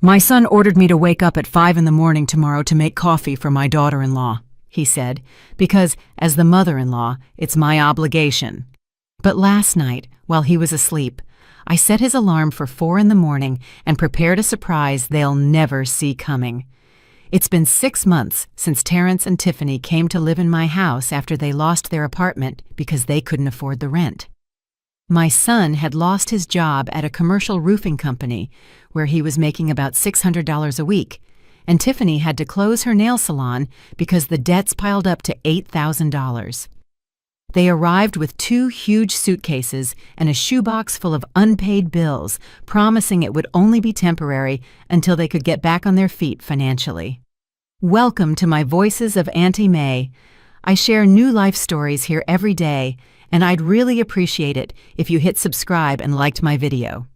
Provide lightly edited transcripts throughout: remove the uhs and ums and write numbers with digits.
"My son ordered me to wake up at 5 in the morning tomorrow to make coffee for my daughter-in-law," he said, "because, as the mother-in-law, it's my obligation." But last night, while he was asleep, I set his alarm for 4 in the morning and prepared a surprise they'll never see coming. It's been 6 months since Terrence and Tiffany came to live in my house after they lost their apartment because they couldn't afford the rent. My son had lost his job at a commercial roofing company where he was making about $600 a week, and Tiffany had to close her nail salon because the debts piled up to $8,000. They arrived with 2 huge suitcases and a shoebox full of unpaid bills, promising it would only be temporary until they could get back on their feet financially. Welcome to my Voices of Auntie May. I share new life stories here every day, and I'd really appreciate it if you hit subscribe and liked my video.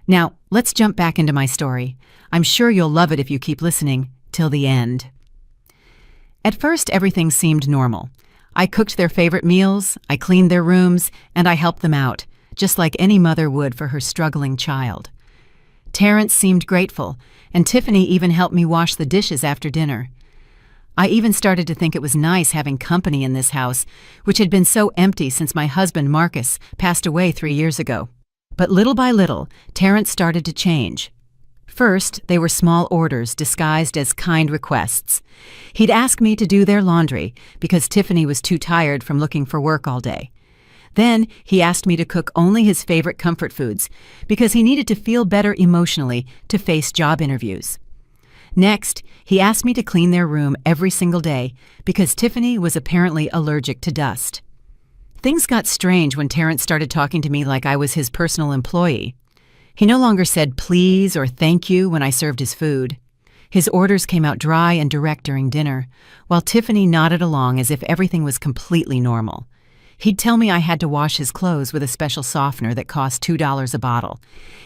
Now, let's jump back into my story. I'm sure you'll love it if you keep listening till the end. At first, everything seemed normal. I cooked their favorite meals, I cleaned their rooms, and I helped them out, just like any mother would for her struggling child. Terrence seemed grateful, and Tiffany even helped me wash the dishes after dinner. I even started to think it was nice having company in this house, which had been so empty since my husband, Marcus, passed away 3 years ago. But little by little, Terrence started to change. First, they were small orders disguised as kind requests. He'd ask me to do their laundry because Tiffany was too tired from looking for work all day. Then he asked me to cook only his favorite comfort foods because he needed to feel better emotionally to face job interviews. Next, he asked me to clean their room every single day because Tiffany was apparently allergic to dust. Things got strange when Terrence started talking to me like I was his personal employee. He no longer said please or thank you when I served his food. His orders came out dry and direct during dinner, while Tiffany nodded along as if everything was completely normal. He'd tell me I had to wash his clothes with a special softener that cost $2 a bottle.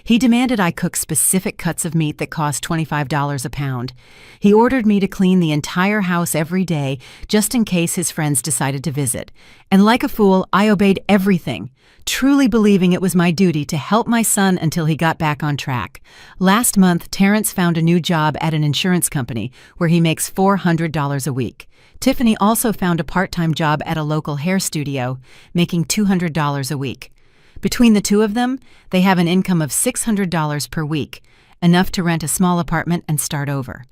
He demanded I cook specific cuts of meat that cost $25 a pound. He ordered me to clean the entire house every day just in case his friends decided to visit. And like a fool, I obeyed everything, truly believing it was my duty to help my son until he got back on track. Last month, Terrence found a new job at an insurance company where he makes $400 a week. Tiffany also found a part-time job at a local hair studio, making $200 a week. Between the two of them, they have an income of $600 per week, enough to rent a small apartment and start over.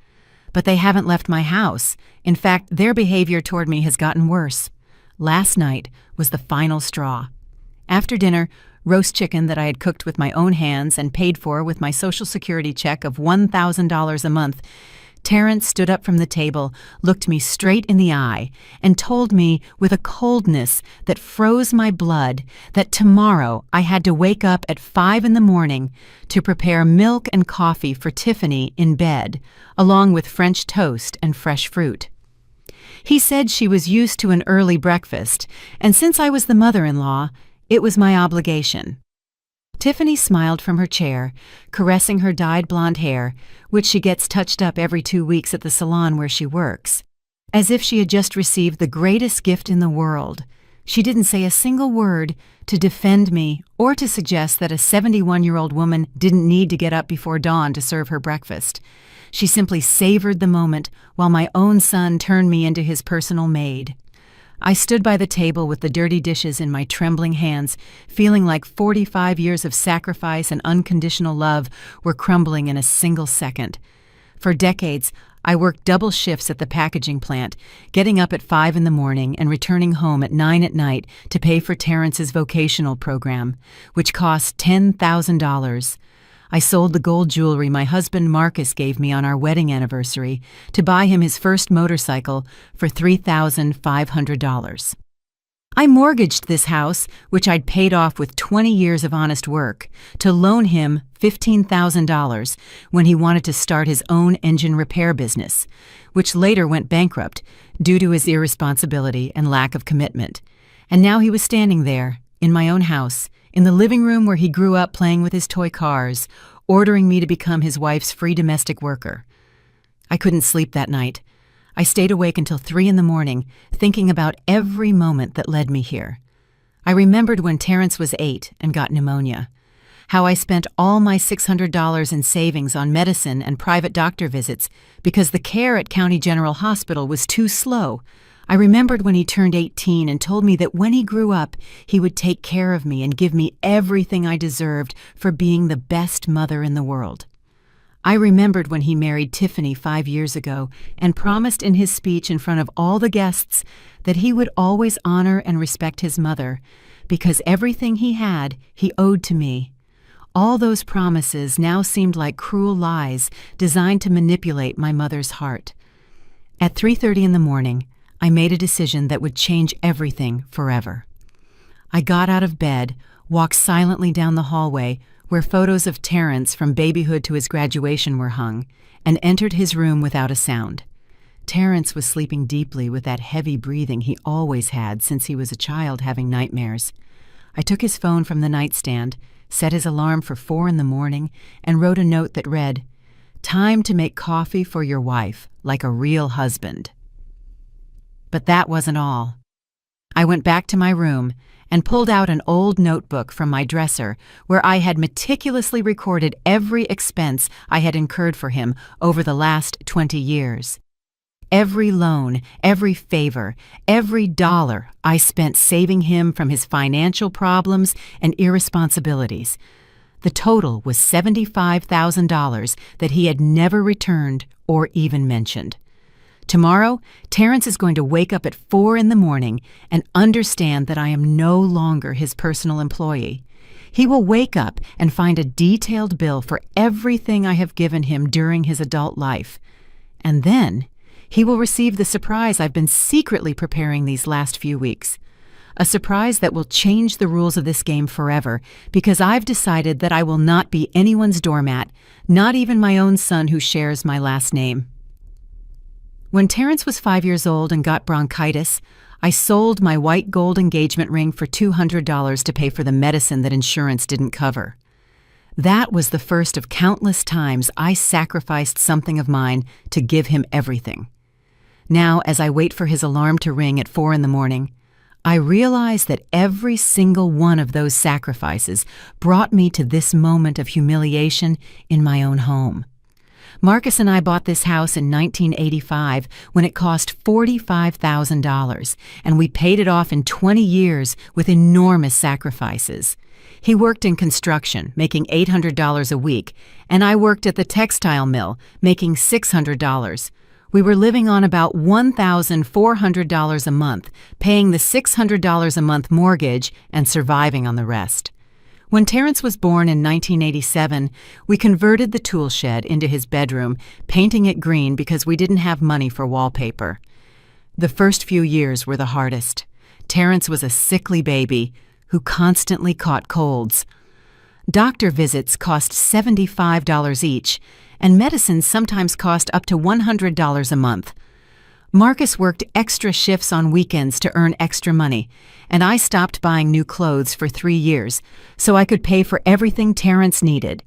But they haven't left my house. In fact, their behavior toward me has gotten worse. Last night was the final straw. After dinner, roast chicken that I had cooked with my own hands and paid for with my Social Security check of $1,000 a month, Terrence stood up from the table, looked me straight in the eye, and told me with a coldness that froze my blood that tomorrow I had to wake up at 5 in the morning to prepare milk and coffee for Tiffany in bed, along with French toast and fresh fruit. He said she was used to an early breakfast, and since I was the mother-in-law, it was my obligation. Tiffany smiled from her chair, caressing her dyed blonde hair, which she gets touched up every 2 weeks at the salon where she works, as if she had just received the greatest gift in the world. She didn't say a single word to defend me or to suggest that a 71-year-old woman didn't need to get up before dawn to serve her breakfast. She simply savored the moment while my own son turned me into his personal maid. I stood by the table with the dirty dishes in my trembling hands, feeling like 45 years of sacrifice and unconditional love were crumbling in a single second. For decades, I worked double shifts at the packaging plant, getting up at 5 in the morning and returning home at 9 at night to pay for Terrence's vocational program, which cost $10,000. I sold the gold jewelry my husband Marcus gave me on our wedding anniversary to buy him his first motorcycle for $3,500. I mortgaged this house, which I'd paid off with 20 years of honest work, to loan him $15,000 when he wanted to start his own engine repair business, which later went bankrupt due to his irresponsibility and lack of commitment. And now he was standing there, in my own house, in the living room where he grew up playing with his toy cars, ordering me to become his wife's free domestic worker. I couldn't sleep that night. I stayed awake until 3 in the morning, thinking about every moment that led me here. I remembered when Terrence was 8 and got pneumonia, how I spent all my $600 in savings on medicine and private doctor visits because the care at County General Hospital was too slow. I remembered when he turned 18 and told me that when he grew up, he would take care of me and give me everything I deserved for being the best mother in the world. I remembered when he married Tiffany 5 years ago and promised in his speech in front of all the guests that he would always honor and respect his mother because everything he had, he owed to me. All those promises now seemed like cruel lies designed to manipulate my mother's heart. At 3:30 in the morning, I made a decision that would change everything forever. I got out of bed, walked silently down the hallway where photos of Terrence from babyhood to his graduation were hung, and entered his room without a sound. Terrence was sleeping deeply with that heavy breathing he always had since he was a child having nightmares. I took his phone from the nightstand, set his alarm for 4 in the morning, and wrote a note that read, "Time to make coffee for your wife, like a real husband." But that wasn't all. I went back to my room and pulled out an old notebook from my dresser where I had meticulously recorded every expense I had incurred for him over the last 20 years. Every loan, every favor, every dollar I spent saving him from his financial problems and irresponsibilities. The total was $75,000 that he had never returned or even mentioned. Tomorrow, Terrence is going to wake up at 4 in the morning and understand that I am no longer his personal employee. He will wake up and find a detailed bill for everything I have given him during his adult life. And then, he will receive the surprise I've been secretly preparing these last few weeks. A surprise that will change the rules of this game forever because I've decided that I will not be anyone's doormat, not even my own son who shares my last name. When Terrence was 5 years old and got bronchitis, I sold my white gold engagement ring for $200 to pay for the medicine that insurance didn't cover. That was the first of countless times I sacrificed something of mine to give him everything. Now, as I wait for his alarm to ring at 4 in the morning, I realize that every single one of those sacrifices brought me to this moment of humiliation in my own home. Marcus and I bought this house in 1985 when it cost $45,000, and we paid it off in 20 years with enormous sacrifices. He worked in construction, making $800 a week, and I worked at the textile mill, making $600. We were living on about $1,400 a month, paying the $600 a month mortgage and surviving on the rest. When Terrence was born in 1987, we converted the tool shed into his bedroom, painting it green because we didn't have money for wallpaper. The first few years were the hardest. Terrence was a sickly baby who constantly caught colds. Doctor visits cost $75 each, and medicines sometimes cost up to $100 a month. Marcus worked extra shifts on weekends to earn extra money, and I stopped buying new clothes for 3 years so I could pay for everything Terrence needed.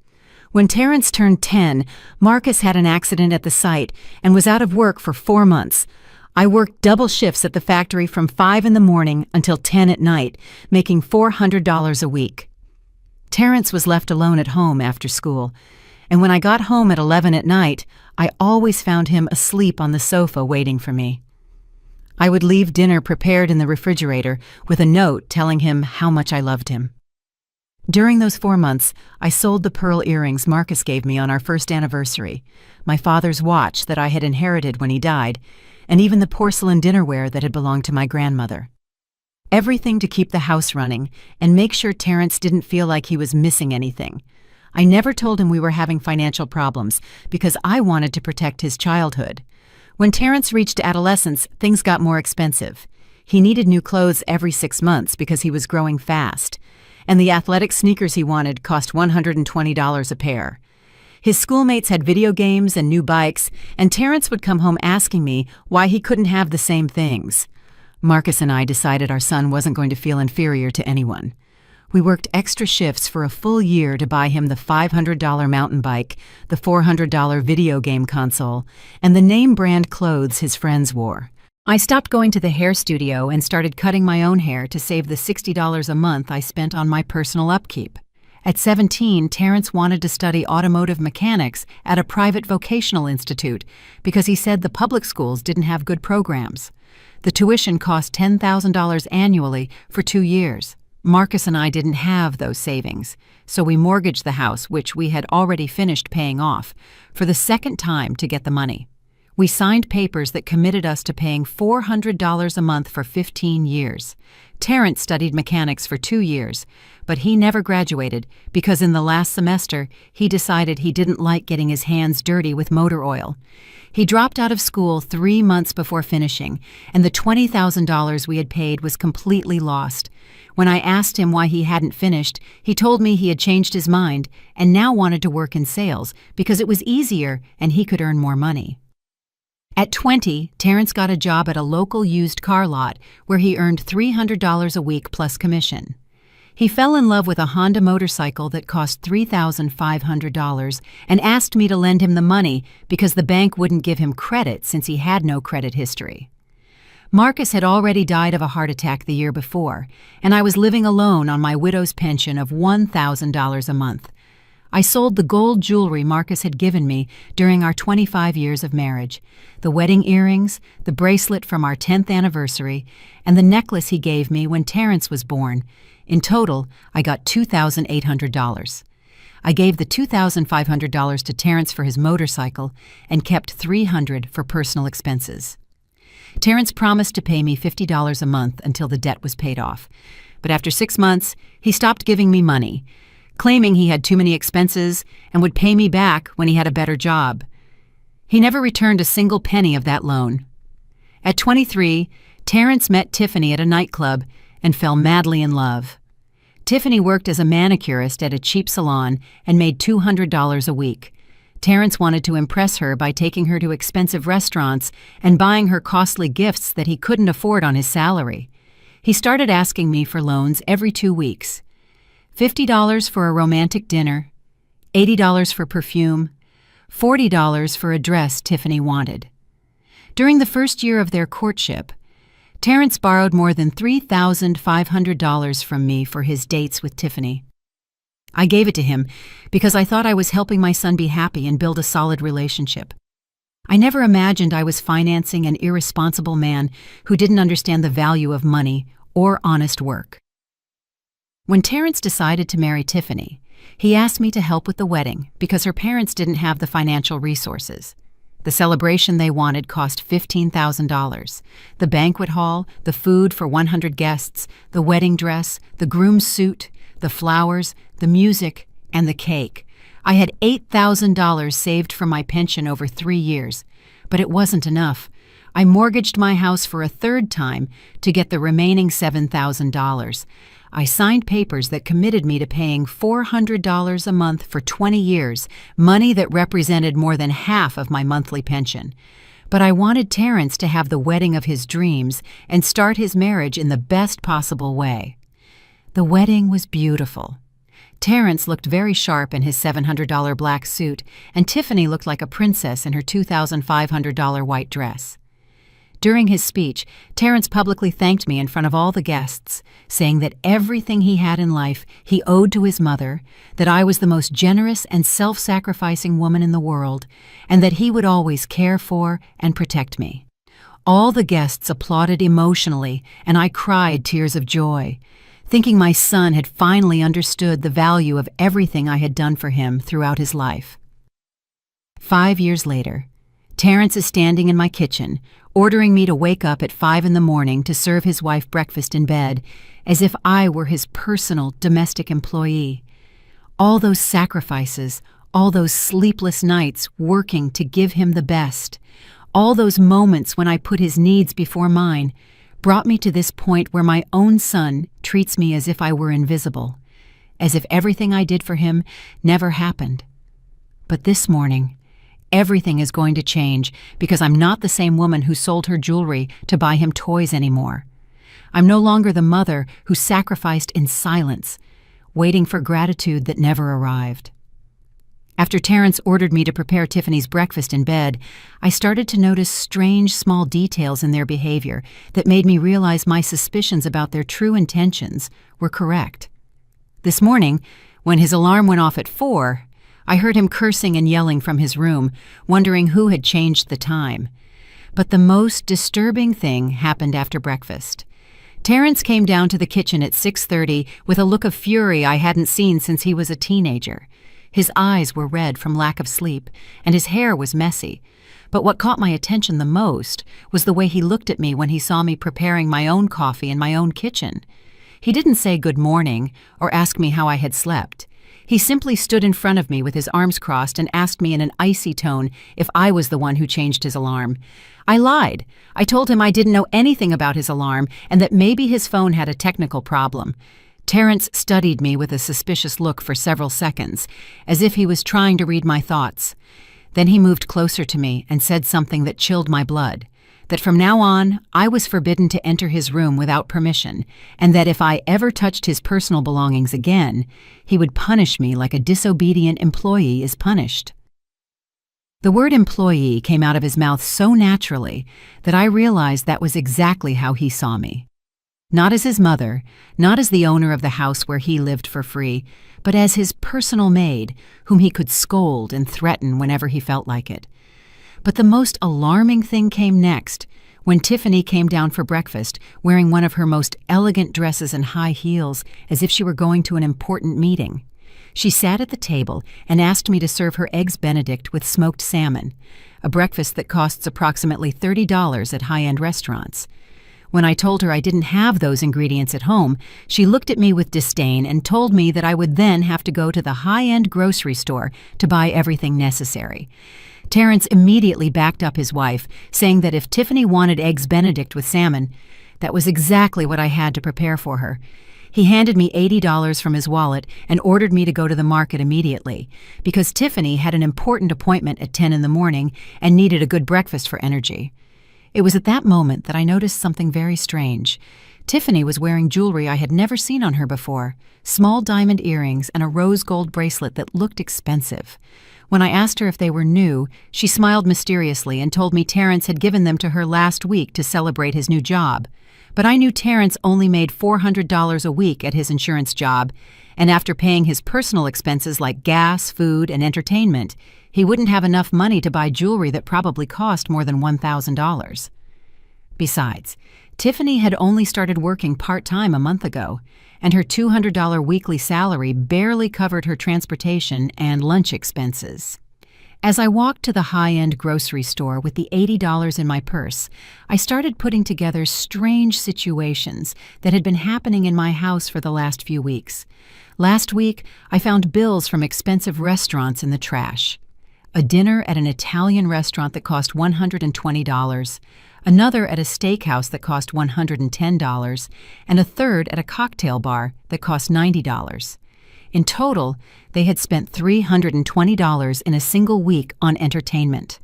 When Terrence turned 10, Marcus had an accident at the site and was out of work for 4 months. I worked double shifts at the factory from 5 in the morning until 10 at night, making $400 a week. Terrence was left alone at home after school, and when I got home at 11 at night, I always found him asleep on the sofa waiting for me. I would leave dinner prepared in the refrigerator with a note telling him how much I loved him. During those 4 months, I sold the pearl earrings Marcus gave me on our first anniversary, my father's watch that I had inherited when he died, and even the porcelain dinnerware that had belonged to my grandmother. Everything to keep the house running and make sure Terrence didn't feel like he was missing anything. I never told him we were having financial problems because I wanted to protect his childhood. When Terrence reached adolescence, things got more expensive. He needed new clothes every 6 months because he was growing fast, and the athletic sneakers he wanted cost $120 a pair. His schoolmates had video games and new bikes, and Terrence would come home asking me why he couldn't have the same things. Marcus and I decided our son wasn't going to feel inferior to anyone. We worked extra shifts for a full year to buy him the $500 mountain bike, the $400 video game console, and the name-brand clothes his friends wore. I stopped going to the hair studio and started cutting my own hair to save the $60 a month I spent on my personal upkeep. At 17, Terrence wanted to study automotive mechanics at a private vocational institute because he said the public schools didn't have good programs. The tuition cost $10,000 annually for 2 years. Marcus and I didn't have those savings, so we mortgaged the house, which we had already finished paying off, for the second time to get the money. We signed papers that committed us to paying $400 a month for 15 years. Terrence studied mechanics for 2 years, but he never graduated because in the last semester he decided he didn't like getting his hands dirty with motor oil. He dropped out of school 3 months before finishing, and the $20,000 we had paid was completely lost. When I asked him why he hadn't finished, he told me he had changed his mind and now wanted to work in sales because it was easier and he could earn more money. At 20, Terrence got a job at a local used car lot where he earned $300 a week plus commission. He fell in love with a Honda motorcycle that cost $3,500 and asked me to lend him the money because the bank wouldn't give him credit since he had no credit history. Marcus had already died of a heart attack the year before, and I was living alone on my widow's pension of $1,000 a month. I sold the gold jewelry Marcus had given me during our 25 years of marriage, the wedding earrings, the bracelet from our 10th anniversary, and the necklace he gave me when Terrence was born. In total, I got $2,800. I gave the $2,500 to Terrence for his motorcycle and kept $300 for personal expenses. Terrence promised to pay me $50 a month until the debt was paid off, but after 6 months, he stopped giving me money, claiming he had too many expenses and would pay me back when he had a better job. He never returned a single penny of that loan. At 23, Terrence met Tiffany at a nightclub and fell madly in love. Tiffany worked as a manicurist at a cheap salon and made $200 a week. Terrence wanted to impress her by taking her to expensive restaurants and buying her costly gifts that he couldn't afford on his salary. He started asking me for loans every 2 weeks. $50 for a romantic dinner, $80 for perfume, $40 for a dress Tiffany wanted. During the first year of their courtship, Terrence borrowed more than $3,500 from me for his dates with Tiffany. I gave it to him because I thought I was helping my son be happy and build a solid relationship. I never imagined I was financing an irresponsible man who didn't understand the value of money or honest work. When Terrence decided to marry Tiffany, he asked me to help with the wedding because her parents didn't have the financial resources. The celebration they wanted cost $15,000. The banquet hall, the food for 100 guests, the wedding dress, the groom's suit, the flowers, the music, and the cake. I had $8,000 saved from my pension over 3 years, but it wasn't enough. I mortgaged my house for a third time to get the remaining $7,000. I signed papers that committed me to paying $400 a month for 20 years, money that represented more than half of my monthly pension. But I wanted Terrence to have the wedding of his dreams and start his marriage in the best possible way. The wedding was beautiful. Terrence looked very sharp in his $700 black suit, and Tiffany looked like a princess in her $2,500 white dress. During his speech, Terrence publicly thanked me in front of all the guests, saying that everything he had in life he owed to his mother, that I was the most generous and self-sacrificing woman in the world, and that he would always care for and protect me. All the guests applauded emotionally, and I cried tears of joy, thinking my son had finally understood the value of everything I had done for him throughout his life. 5 years later, Terrence is standing in my kitchen, ordering me to wake up at 5 in the morning to serve his wife breakfast in bed, as if I were his personal domestic employee. All those sacrifices, all those sleepless nights working to give him the best, all those moments when I put his needs before mine, brought me to this point where my own son treats me as if I were invisible, as if everything I did for him never happened. But this morning, everything is going to change because I'm not the same woman who sold her jewelry to buy him toys anymore. I'm no longer the mother who sacrificed in silence, waiting for gratitude that never arrived. After Terrence ordered me to prepare Tiffany's breakfast in bed, I started to notice strange small details in their behavior that made me realize my suspicions about their true intentions were correct. This morning, When his alarm went off at 4, I heard him cursing and yelling from his room, wondering who had changed the time. But the most disturbing thing happened after breakfast. Terrence came down to the kitchen at 6:30 with a look of fury I hadn't seen since he was a teenager. His eyes were red from lack of sleep, and his hair was messy. But what caught my attention the most was the way he looked at me when he saw me preparing my own coffee in my own kitchen. He didn't say good morning or ask me how I had slept. He simply stood in front of me with his arms crossed and asked me in an icy tone if I was the one who changed his alarm. I lied. I told him I didn't know anything about his alarm and that maybe his phone had a technical problem. Terrence studied me with a suspicious look for several seconds, as if he was trying to read my thoughts. Then he moved closer to me and said something that chilled my blood, that from now on, I was forbidden to enter his room without permission, and that if I ever touched his personal belongings again, he would punish me like a disobedient employee is punished. The word employee came out of his mouth so naturally that I realized that was exactly how he saw me. Not as his mother, not as the owner of the house where he lived for free, but as his personal maid, whom he could scold and threaten whenever he felt like it. But the most alarming thing came next, when Tiffany came down for breakfast wearing one of her most elegant dresses and high heels, as if she were going to an important meeting. She sat at the table and asked me to serve her eggs Benedict with smoked salmon, a breakfast that costs approximately $30 at high-end restaurants. When I told her I didn't have those ingredients at home, she looked at me with disdain and told me that I would then have to go to the high-end grocery store to buy everything necessary. Terrence immediately backed up his wife, saying that if Tiffany wanted eggs Benedict with salmon, that was exactly what I had to prepare for her. He handed me $80 from his wallet and ordered me to go to the market immediately, because Tiffany had an important appointment at 10 in the morning and needed a good breakfast for energy. It was at that moment that I noticed something very strange. Tiffany was wearing jewelry I had never seen on her before, small diamond earrings and a rose gold bracelet that looked expensive. When I asked her if they were new, she smiled mysteriously and told me Terrence had given them to her last week to celebrate his new job. But I knew Terrence only made $400 a week at his insurance job, and after paying his personal expenses like gas, food, and entertainment, he wouldn't have enough money to buy jewelry that probably cost more than $1,000. Besides, Tiffany had only started working part-time a month ago, and her $200 weekly salary barely covered her transportation and lunch expenses. As I walked to the high-end grocery store with the $80 in my purse, I started putting together strange situations that had been happening in my house for the last few weeks. Last week, I found bills from expensive restaurants in the trash. A dinner at an Italian restaurant that cost $120, another at a steakhouse that cost $110, and a third at a cocktail bar that cost $90. In total, they had spent $320 in a single week on entertainment.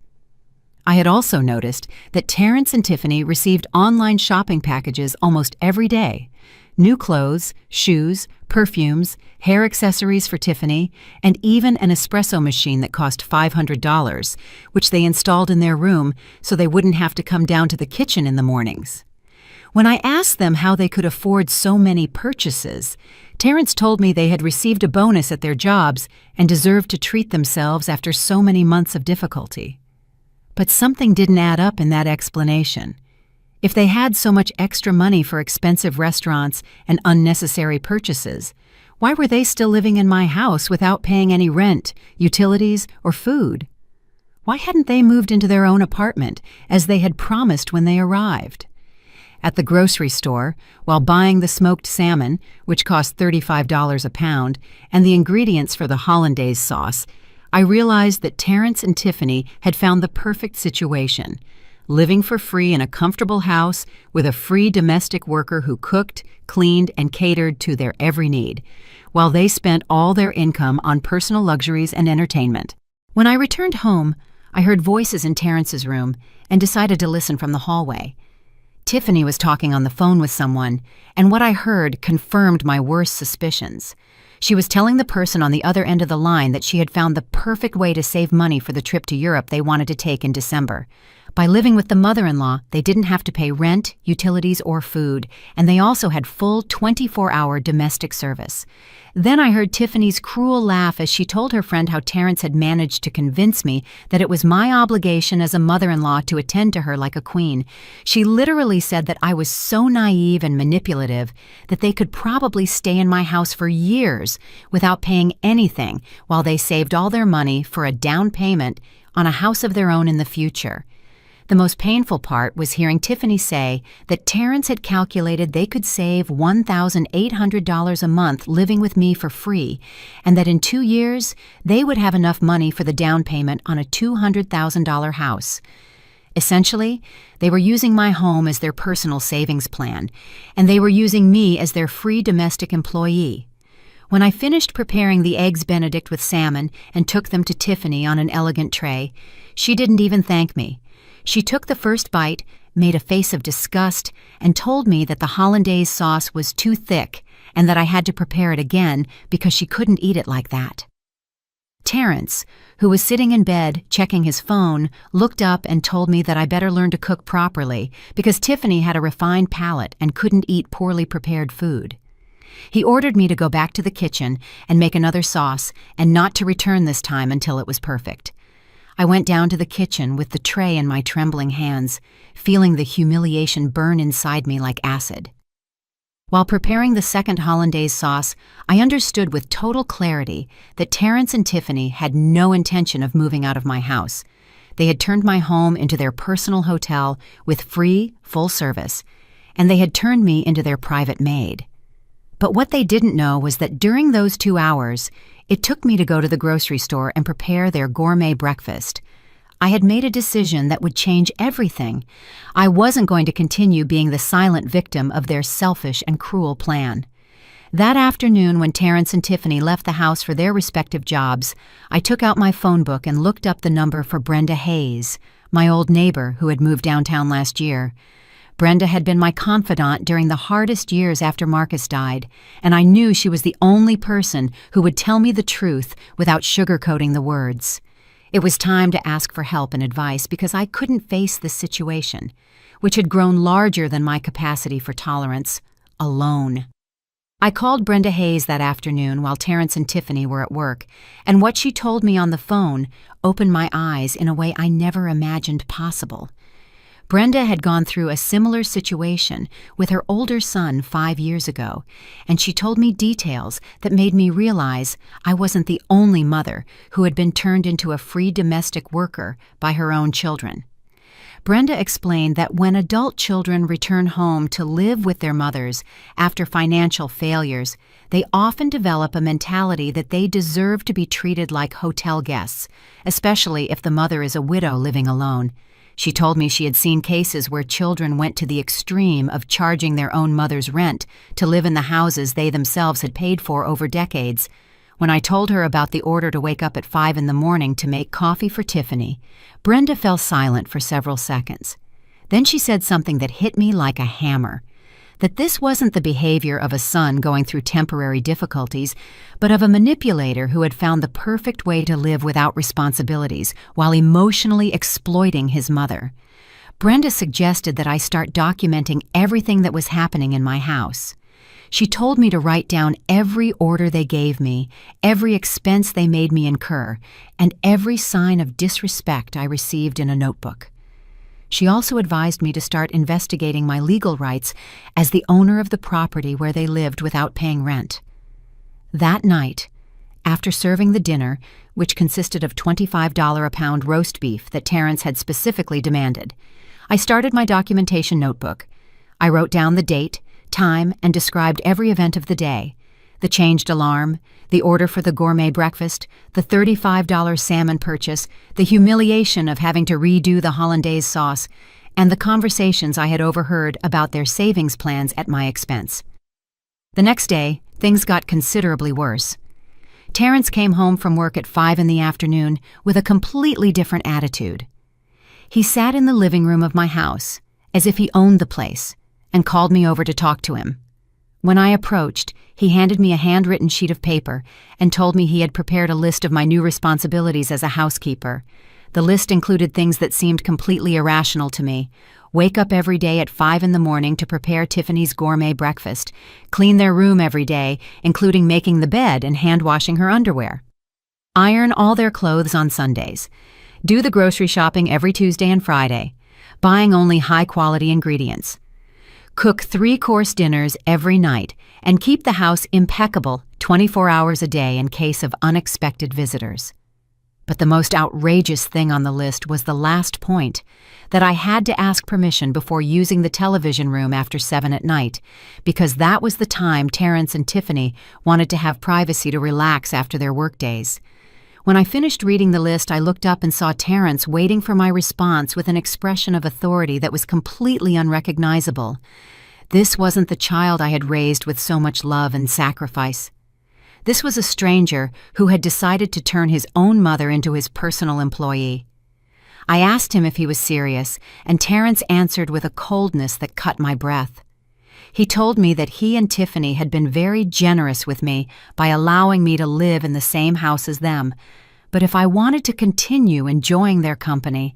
I had also noticed that Terrence and Tiffany received online shopping packages almost every day. New clothes, shoes, perfumes, hair accessories for Tiffany, and even an espresso machine that cost $500, which they installed in their room so they wouldn't have to come down to the kitchen in the mornings. When I asked them how they could afford so many purchases, Terrence told me they had received a bonus at their jobs and deserved to treat themselves after so many months of difficulty. But something didn't add up in that explanation. If they had so much extra money for expensive restaurants and unnecessary purchases, why were they still living in my house without paying any rent, utilities, or food? Why hadn't they moved into their own apartment, as they had promised when they arrived? At the grocery store, while buying the smoked salmon, which cost $35 a pound, and the ingredients for the hollandaise sauce, I realized that Terrence and Tiffany had found the perfect situation, living for free in a comfortable house with a free domestic worker who cooked, cleaned, and catered to their every need, while they spent all their income on personal luxuries and entertainment. When I returned home, I heard voices in Terrence's room and decided to listen from the hallway. Tiffany was talking on the phone with someone, and what I heard confirmed my worst suspicions. She was telling the person on the other end of the line that she had found the perfect way to save money for the trip to Europe they wanted to take in December. By living with the mother-in-law, they didn't have to pay rent, utilities, or food, and they also had full 24-hour domestic service. Then I heard Tiffany's cruel laugh as she told her friend how Terrence had managed to convince me that it was my obligation as a mother-in-law to attend to her like a queen. She literally said that I was so naive and manipulative that they could probably stay in my house for years without paying anything while they saved all their money for a down payment on a house of their own in the future. The most painful part was hearing Tiffany say that Terrence had calculated they could save $1,800 a month living with me for free, and that in 2 years, they would have enough money for the down payment on a $200,000 house. Essentially, they were using my home as their personal savings plan, and they were using me as their free domestic employee. When I finished preparing the Eggs Benedict with salmon and took them to Tiffany on an elegant tray, she didn't even thank me. She took the first bite, made a face of disgust, and told me that the hollandaise sauce was too thick and that I had to prepare it again because she couldn't eat it like that. Terrence, who was sitting in bed checking his phone, looked up and told me that I better learn to cook properly because Tiffany had a refined palate and couldn't eat poorly prepared food. He ordered me to go back to the kitchen and make another sauce and not to return this time until it was perfect. I went down to the kitchen with the tray in my trembling hands, feeling the humiliation burn inside me like acid. While preparing the second hollandaise sauce, I understood with total clarity that Terrence and Tiffany had no intention of moving out of my house. They had turned my home into their personal hotel with free, full service, and they had turned me into their private maid. But what they didn't know was that during those 2 hours, it took me to go to the grocery store and prepare their gourmet breakfast. I had made a decision that would change everything. I wasn't going to continue being the silent victim of their selfish and cruel plan. That afternoon, when Terrence and Tiffany left the house for their respective jobs, I took out my phone book and looked up the number for Brenda Hayes, my old neighbor who had moved downtown last year. Brenda had been my confidant during the hardest years after Marcus died, and I knew she was the only person who would tell me the truth without sugarcoating the words. It was time to ask for help and advice because I couldn't face this situation, which had grown larger than my capacity for tolerance, alone. I called Brenda Hayes that afternoon while Terrence and Tiffany were at work, and what she told me on the phone opened my eyes in a way I never imagined possible. Brenda had gone through a similar situation with her older son 5 years ago, and she told me details that made me realize I wasn't the only mother who had been turned into a free domestic worker by her own children. Brenda explained that when adult children return home to live with their mothers after financial failures, they often develop a mentality that they deserve to be treated like hotel guests, especially if the mother is a widow living alone. She told me she had seen cases where children went to the extreme of charging their own mother's rent to live in the houses they themselves had paid for over decades. When I told her about the order to wake up at 5 in the morning to make coffee for Tiffany, Brenda fell silent for several seconds. Then she said something that hit me like a hammer, that this wasn't the behavior of a son going through temporary difficulties, but of a manipulator who had found the perfect way to live without responsibilities while emotionally exploiting his mother. Brenda suggested that I start documenting everything that was happening in my house. She told me to write down every order they gave me, every expense they made me incur, and every sign of disrespect I received in a notebook. She also advised me to start investigating my legal rights as the owner of the property where they lived without paying rent. That night, after serving the dinner, which consisted of $25 a pound roast beef that Terrence had specifically demanded, I started my documentation notebook. I wrote down the date, time, and described every event of the day: the changed alarm, the order for the gourmet breakfast, the $35 salmon purchase, the humiliation of having to redo the hollandaise sauce, and the conversations I had overheard about their savings plans at my expense. The next day, things got considerably worse. Terrence came home from work at 5 in the afternoon with a completely different attitude. He sat in the living room of my house, as if he owned the place, and called me over to talk to him. When I approached, he handed me a handwritten sheet of paper and told me he had prepared a list of my new responsibilities as a housekeeper. The list included things that seemed completely irrational to me. Wake up every day at 5 in the morning to prepare Tiffany's gourmet breakfast. Clean their room every day, including making the bed and hand-washing her underwear. Iron all their clothes on Sundays. Do the grocery shopping every Tuesday and Friday. Buying only high-quality ingredients. Cook 3-course dinners every night and keep the house impeccable 24 hours a day in case of unexpected visitors. But the most outrageous thing on the list was the last point, that I had to ask permission before using the television room after 7 at night, because that was the time Terrence and Tiffany wanted to have privacy to relax after their workdays. When I finished reading the list, I looked up and saw Terrence waiting for my response with an expression of authority that was completely unrecognizable. This wasn't the child I had raised with so much love and sacrifice. This was a stranger who had decided to turn his own mother into his personal employee. I asked him if he was serious, and Terrence answered with a coldness that cut my breath. He told me that he and Tiffany had been very generous with me by allowing me to live in the same house as them, but if I wanted to continue enjoying their company,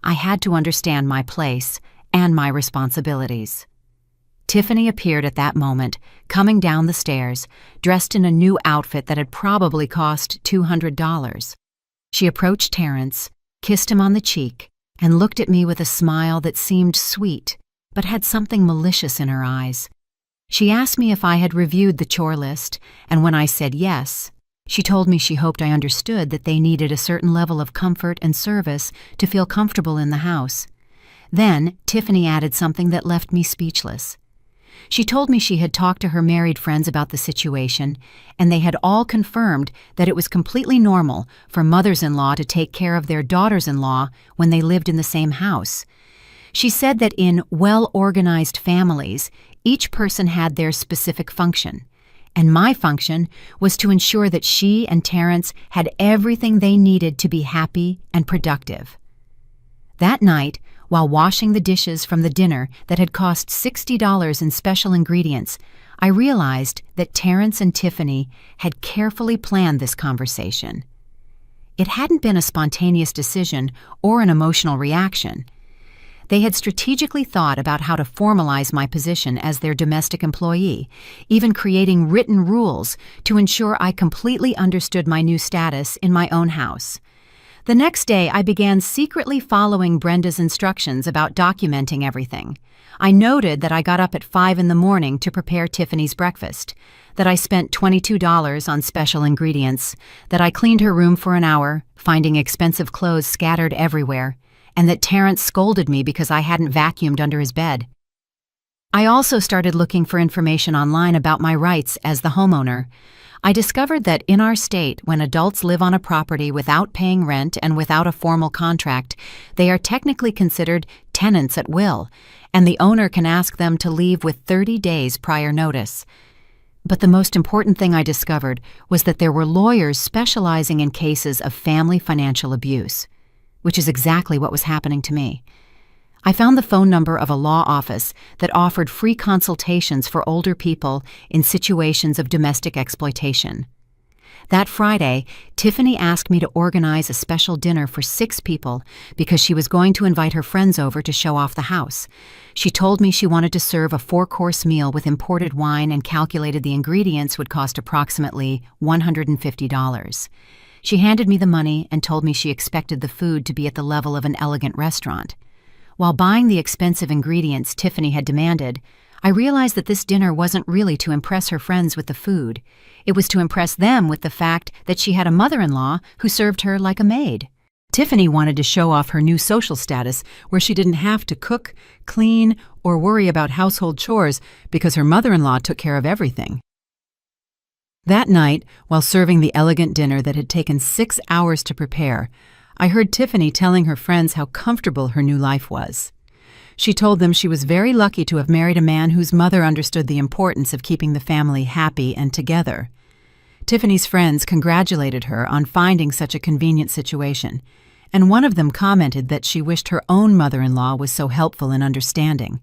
I had to understand my place and my responsibilities. Tiffany appeared at that moment, coming down the stairs, dressed in a new outfit that had probably cost $200. She approached Terrence, kissed him on the cheek, and looked at me with a smile that seemed sweet, but had something malicious in her eyes. She asked me if I had reviewed the chore list, and when I said yes, she told me she hoped I understood that they needed a certain level of comfort and service to feel comfortable in the house. Then, Tiffany added something that left me speechless. She told me she had talked to her married friends about the situation, and they had all confirmed that it was completely normal for mothers-in-law to take care of their daughters-in-law when they lived in the same house. She said that in well-organized families, each person had their specific function, and my function was to ensure that she and Terrence had everything they needed to be happy and productive. That night, while washing the dishes from the dinner that had cost $60 in special ingredients, I realized that Terrence and Tiffany had carefully planned this conversation. It hadn't been a spontaneous decision or an emotional reaction. They had strategically thought about how to formalize my position as their domestic employee, even creating written rules to ensure I completely understood my new status in my own house. The next day, I began secretly following Brenda's instructions about documenting everything. I noted that I got up at 5 in the morning to prepare Tiffany's breakfast, that I spent $22 on special ingredients, that I cleaned her room for an hour, finding expensive clothes scattered everywhere, and that Terrence scolded me because I hadn't vacuumed under his bed. I also started looking for information online about my rights as the homeowner. I discovered that in our state, when adults live on a property without paying rent and without a formal contract, they are technically considered tenants at will, and the owner can ask them to leave with 30 days prior notice. But the most important thing I discovered was that there were lawyers specializing in cases of family financial abuse, which is exactly what was happening to me. I found the phone number of a law office that offered free consultations for older people in situations of domestic exploitation. That Friday, Tiffany asked me to organize a special dinner for 6 people because she was going to invite her friends over to show off the house. She told me she wanted to serve a 4-course meal with imported wine and calculated the ingredients would cost approximately $150. She handed me the money and told me she expected the food to be at the level of an elegant restaurant. While buying the expensive ingredients Tiffany had demanded, I realized that this dinner wasn't really to impress her friends with the food. It was to impress them with the fact that she had a mother-in-law who served her like a maid. Tiffany wanted to show off her new social status where she didn't have to cook, clean, or worry about household chores because her mother-in-law took care of everything. That night, while serving the elegant dinner that had taken 6 hours to prepare, I heard Tiffany telling her friends how comfortable her new life was. She told them she was very lucky to have married a man whose mother understood the importance of keeping the family happy and together. Tiffany's friends congratulated her on finding such a convenient situation, and one of them commented that she wished her own mother-in-law was so helpful and understanding.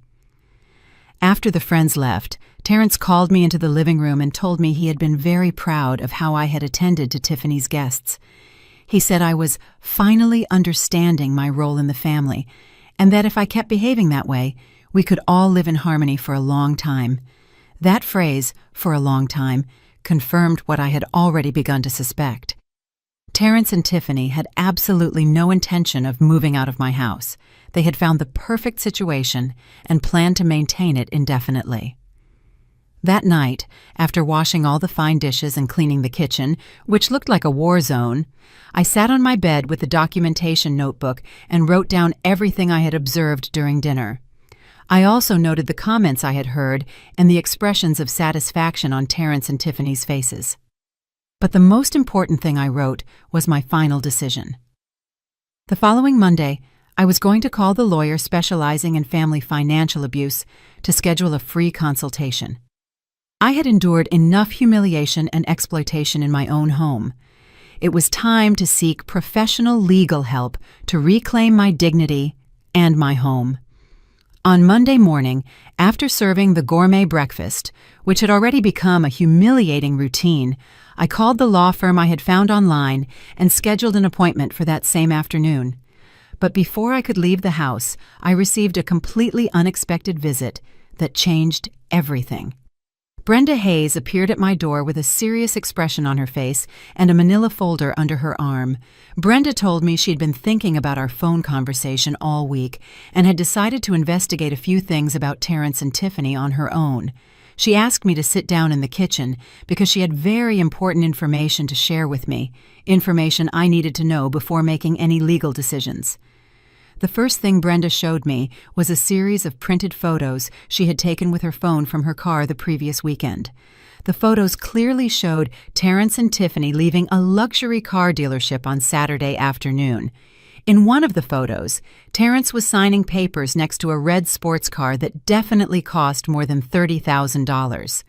After the friends left, Terrence called me into the living room and told me he had been very proud of how I had attended to Tiffany's guests. He said I was finally understanding my role in the family, and that if I kept behaving that way, we could all live in harmony for a long time. That phrase, "for a long time," confirmed what I had already begun to suspect. Terrence and Tiffany had absolutely no intention of moving out of my house. They had found the perfect situation and planned to maintain it indefinitely. That night, after washing all the fine dishes and cleaning the kitchen, which looked like a war zone, I sat on my bed with the documentation notebook and wrote down everything I had observed during dinner. I also noted the comments I had heard and the expressions of satisfaction on Terrence and Tiffany's faces. But the most important thing I wrote was my final decision. The following Monday, I was going to call the lawyer specializing in family financial abuse to schedule a free consultation. I had endured enough humiliation and exploitation in my own home. It was time to seek professional legal help to reclaim my dignity and my home. On Monday morning, after serving the gourmet breakfast, which had already become a humiliating routine, I called the law firm I had found online and scheduled an appointment for that same afternoon. But before I could leave the house, I received a completely unexpected visit that changed everything. Brenda Hayes appeared at my door with a serious expression on her face and a manila folder under her arm. Brenda told me she'd been thinking about our phone conversation all week and had decided to investigate a few things about Terrence and Tiffany on her own. She asked me to sit down in the kitchen because she had very important information to share with me, information I needed to know before making any legal decisions. The first thing Brenda showed me was a series of printed photos she had taken with her phone from her car the previous weekend. The photos clearly showed Terrence and Tiffany leaving a luxury car dealership on Saturday afternoon. In one of the photos, Terrence was signing papers next to a red sports car that definitely cost more than $30,000.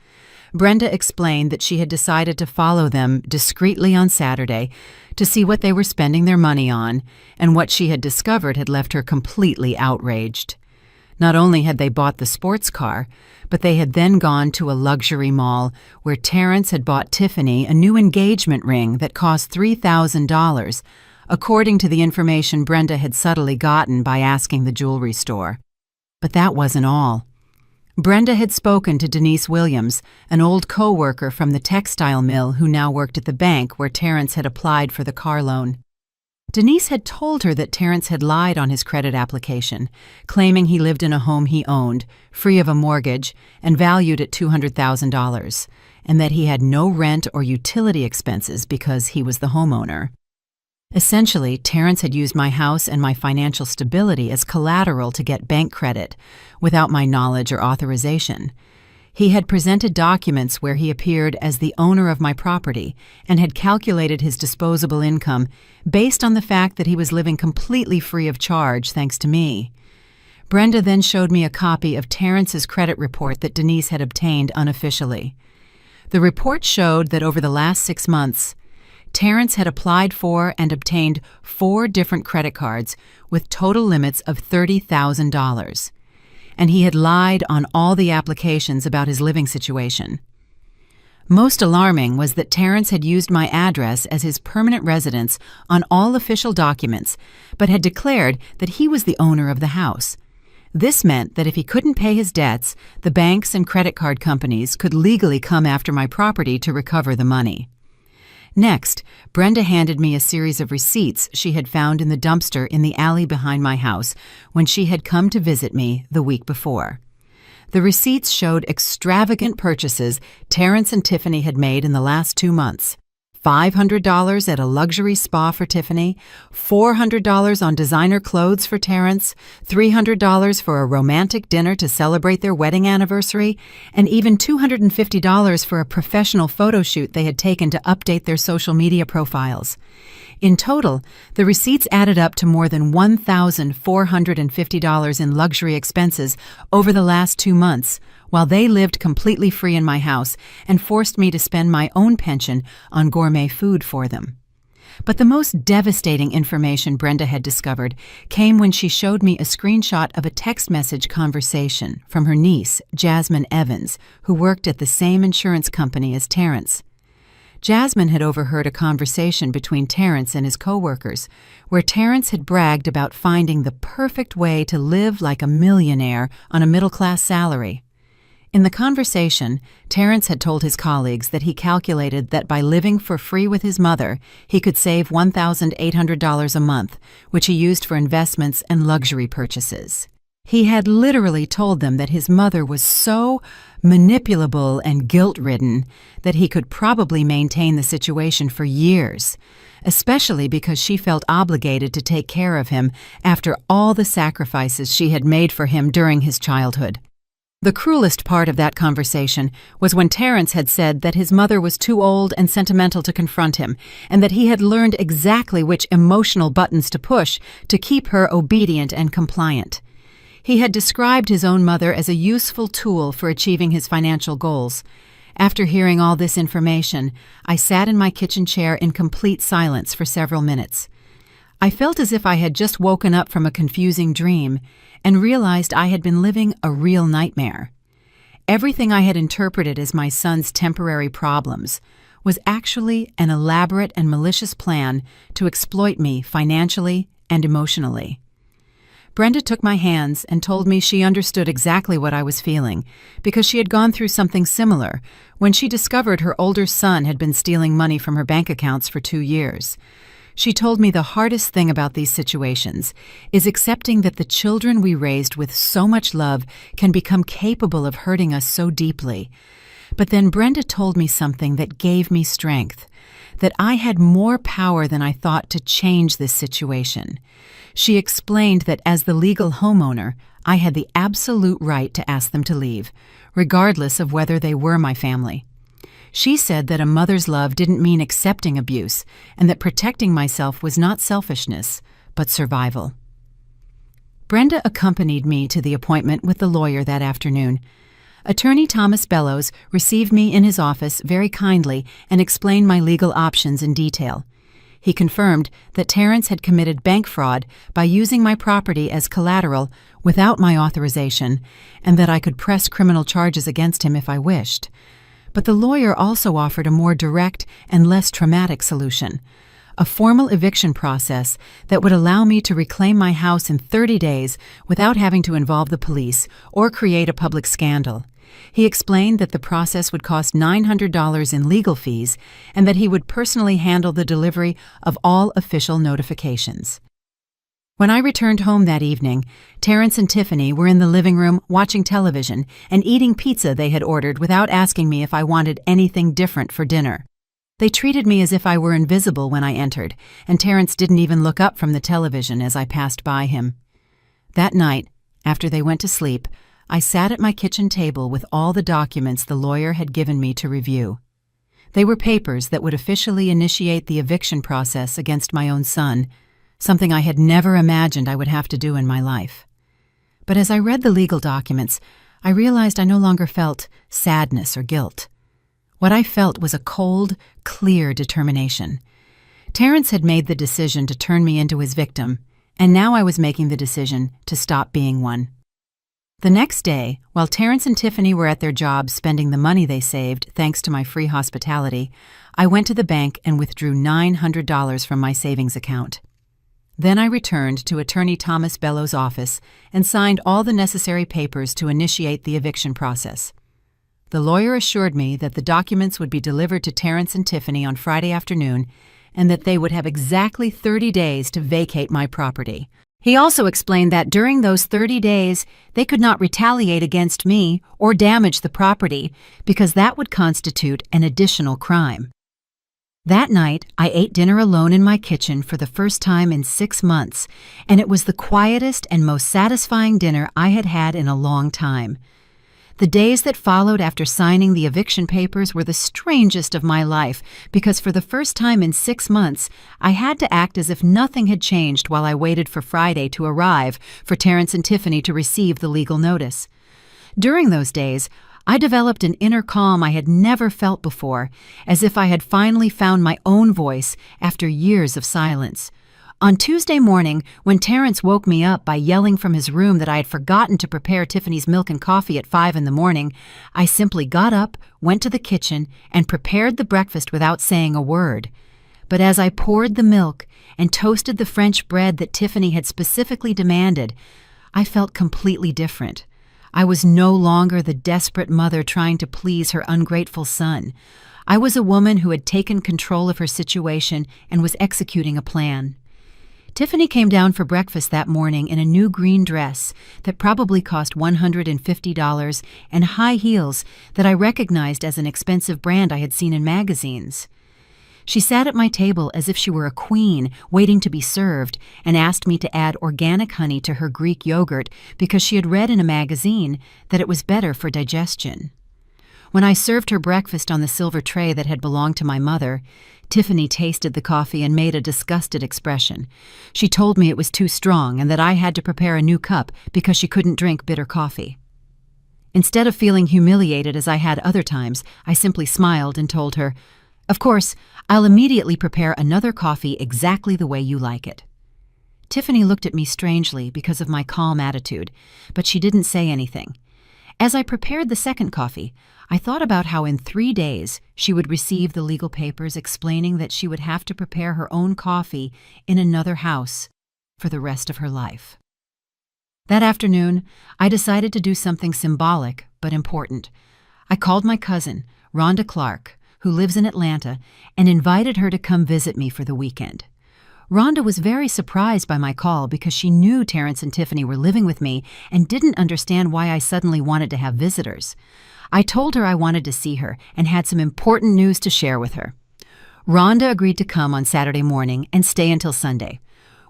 Brenda explained that she had decided to follow them discreetly on Saturday to see what they were spending their money on, and what she had discovered had left her completely outraged. Not only had they bought the sports car, but they had then gone to a luxury mall where Terrence had bought Tiffany a new engagement ring that cost $3,000, according to the information Brenda had subtly gotten by asking the jewelry store. But that wasn't all. Brenda had spoken to Denise Williams, an old co-worker from the textile mill who now worked at the bank where Terrence had applied for the car loan. Denise had told her that Terrence had lied on his credit application, claiming he lived in a home he owned, free of a mortgage, and valued at $200,000, and that he had no rent or utility expenses because he was the homeowner. Essentially, Terrence had used my house and my financial stability as collateral to get bank credit, without my knowledge or authorization. He had presented documents where he appeared as the owner of my property and had calculated his disposable income based on the fact that he was living completely free of charge thanks to me. Brenda then showed me a copy of Terrence's credit report that Denise had obtained unofficially. The report showed that over the last 6 months, Terrence had applied for and obtained 4 different credit cards with total limits of $30,000, and he had lied on all the applications about his living situation. Most alarming was that Terrence had used my address as his permanent residence on all official documents, but had declared that he was the owner of the house. This meant that if he couldn't pay his debts, the banks and credit card companies could legally come after my property to recover the money. Next, Brenda handed me a series of receipts she had found in the dumpster in the alley behind my house when she had come to visit me the week before. The receipts showed extravagant purchases Terrence and Tiffany had made in the last 2 months. $500 at a luxury spa for Tiffany, $400 on designer clothes for Terrence, $300 for a romantic dinner to celebrate their wedding anniversary, and even $250 for a professional photo shoot they had taken to update their social media profiles. In total, the receipts added up to more than $1,450 in luxury expenses over the last 2 months, while they lived completely free in my house and forced me to spend my own pension on gourmet food for them. But the most devastating information Brenda had discovered came when she showed me a screenshot of a text message conversation from her niece, Jasmine Evans, who worked at the same insurance company as Terrence. Jasmine had overheard a conversation between Terrence and his coworkers, where Terrence had bragged about finding the perfect way to live like a millionaire on a middle-class salary. In the conversation, Terrence had told his colleagues that he calculated that by living for free with his mother, he could save $1,800 a month, which he used for investments and luxury purchases. He had literally told them that his mother was so manipulable and guilt-ridden that he could probably maintain the situation for years, especially because she felt obligated to take care of him after all the sacrifices she had made for him during his childhood. The cruelest part of that conversation was when Terrence had said that his mother was too old and sentimental to confront him, and that he had learned exactly which emotional buttons to push to keep her obedient and compliant. He had described his own mother as a useful tool for achieving his financial goals. After hearing all this information, I sat in my kitchen chair in complete silence for several minutes. I felt as if I had just woken up from a confusing dream and realized I had been living a real nightmare. Everything I had interpreted as my son's temporary problems was actually an elaborate and malicious plan to exploit me financially and emotionally. Brenda took my hands and told me she understood exactly what I was feeling because she had gone through something similar when she discovered her older son had been stealing money from her bank accounts for 2 years. She told me the hardest thing about these situations is accepting that the children we raised with so much love can become capable of hurting us so deeply. But then Brenda told me something that gave me strength, that I had more power than I thought to change this situation. She explained that as the legal homeowner, I had the absolute right to ask them to leave, regardless of whether they were my family. She said that a mother's love didn't mean accepting abuse, and that protecting myself was not selfishness, but survival. Brenda accompanied me to the appointment with the lawyer that afternoon. Attorney Thomas Bellows received me in his office very kindly and explained my legal options in detail. He confirmed that Terrence had committed bank fraud by using my property as collateral without my authorization, and that I could press criminal charges against him if I wished. But the lawyer also offered a more direct and less traumatic solution, a formal eviction process that would allow me to reclaim my house in 30 days without having to involve the police or create a public scandal. He explained that the process would cost $900 in legal fees and that he would personally handle the delivery of all official notifications. When I returned home that evening, Terrence and Tiffany were in the living room watching television and eating pizza they had ordered without asking me if I wanted anything different for dinner. They treated me as if I were invisible when I entered, and Terrence didn't even look up from the television as I passed by him. That night, after they went to sleep, I sat at my kitchen table with all the documents the lawyer had given me to review. They were papers that would officially initiate the eviction process against my own son, something I had never imagined I would have to do in my life. But as I read the legal documents, I realized I no longer felt sadness or guilt. What I felt was a cold, clear determination. Terrence had made the decision to turn me into his victim, and now I was making the decision to stop being one. The next day, while Terrence and Tiffany were at their jobs spending the money they saved thanks to my free hospitality, I went to the bank and withdrew $900 from my savings account. Then I returned to Attorney Thomas Bellows' office and signed all the necessary papers to initiate the eviction process. The lawyer assured me that the documents would be delivered to Terrence and Tiffany on Friday afternoon and that they would have exactly 30 days to vacate my property. He also explained that during those 30 days, they could not retaliate against me or damage the property because that would constitute an additional crime. That night, I ate dinner alone in my kitchen for the first time in 6 months, and it was the quietest and most satisfying dinner I had had in a long time. The days that followed after signing the eviction papers were the strangest of my life because for the first time in 6 months, I had to act as if nothing had changed while I waited for Friday to arrive for Terrence and Tiffany to receive the legal notice. During those days, I developed an inner calm I had never felt before, as if I had finally found my own voice after years of silence. On Tuesday morning, when Terrence woke me up by yelling from his room that I had forgotten to prepare Tiffany's milk and coffee at 5 in the morning, I simply got up, went to the kitchen, and prepared the breakfast without saying a word. But as I poured the milk and toasted the French bread that Tiffany had specifically demanded, I felt completely different. I was no longer the desperate mother trying to please her ungrateful son. I was a woman who had taken control of her situation and was executing a plan. Tiffany came down for breakfast that morning in a new green dress that probably cost $150 and high heels that I recognized as an expensive brand I had seen in magazines. She sat at my table as if she were a queen waiting to be served and asked me to add organic honey to her Greek yogurt because she had read in a magazine that it was better for digestion. When I served her breakfast on the silver tray that had belonged to my mother, Tiffany tasted the coffee and made a disgusted expression. She told me it was too strong and that I had to prepare a new cup because she couldn't drink bitter coffee. Instead of feeling humiliated as I had other times, I simply smiled and told her, "Of course, I'll immediately prepare another coffee exactly the way you like it." Tiffany looked at me strangely because of my calm attitude, but she didn't say anything. As I prepared the second coffee, I thought about how in 3 days she would receive the legal papers explaining that she would have to prepare her own coffee in another house for the rest of her life. That afternoon, I decided to do something symbolic but important. I called my cousin, Rhonda Clark, who lives in Atlanta, and invited her to come visit me for the weekend. Rhonda was very surprised by my call because she knew Terrence and Tiffany were living with me and didn't understand why I suddenly wanted to have visitors. I told her I wanted to see her and had some important news to share with her. Rhonda agreed to come on Saturday morning and stay until Sunday.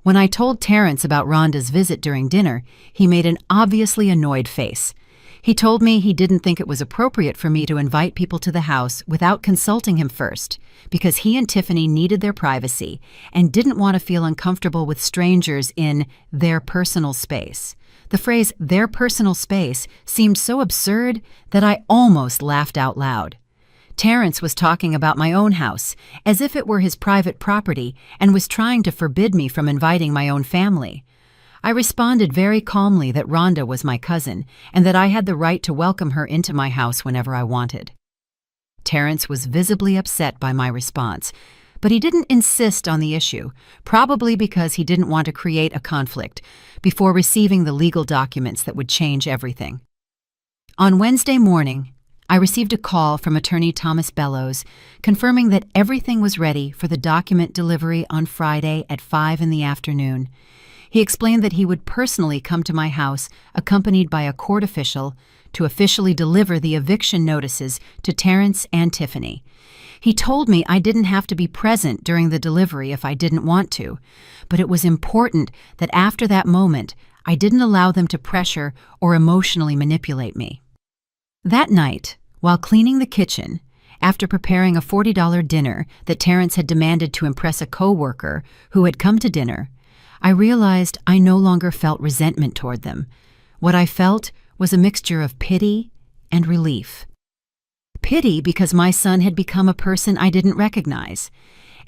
When I told Terrence about Rhonda's visit during dinner, he made an obviously annoyed face. He told me he didn't think it was appropriate for me to invite people to the house without consulting him first, because he and Tiffany needed their privacy and didn't want to feel uncomfortable with strangers in their personal space. The phrase "their personal space" seemed so absurd that I almost laughed out loud. Terrence was talking about my own house, as if it were his private property, and was trying to forbid me from inviting my own family. I responded very calmly that Rhonda was my cousin and that I had the right to welcome her into my house whenever I wanted. Terrence was visibly upset by my response, but he didn't insist on the issue, probably because he didn't want to create a conflict before receiving the legal documents that would change everything. On Wednesday morning, I received a call from attorney Thomas Bellows confirming that everything was ready for the document delivery on Friday at 5 in the afternoon. He explained that he would personally come to my house, accompanied by a court official, to officially deliver the eviction notices to Terrence and Tiffany. He told me I didn't have to be present during the delivery if I didn't want to, but it was important that after that moment, I didn't allow them to pressure or emotionally manipulate me. That night, while cleaning the kitchen, after preparing a $40 dinner that Terrence had demanded to impress a coworker who had come to dinner, I realized I no longer felt resentment toward them. What I felt was a mixture of pity and relief. Pity because my son had become a person I didn't recognize,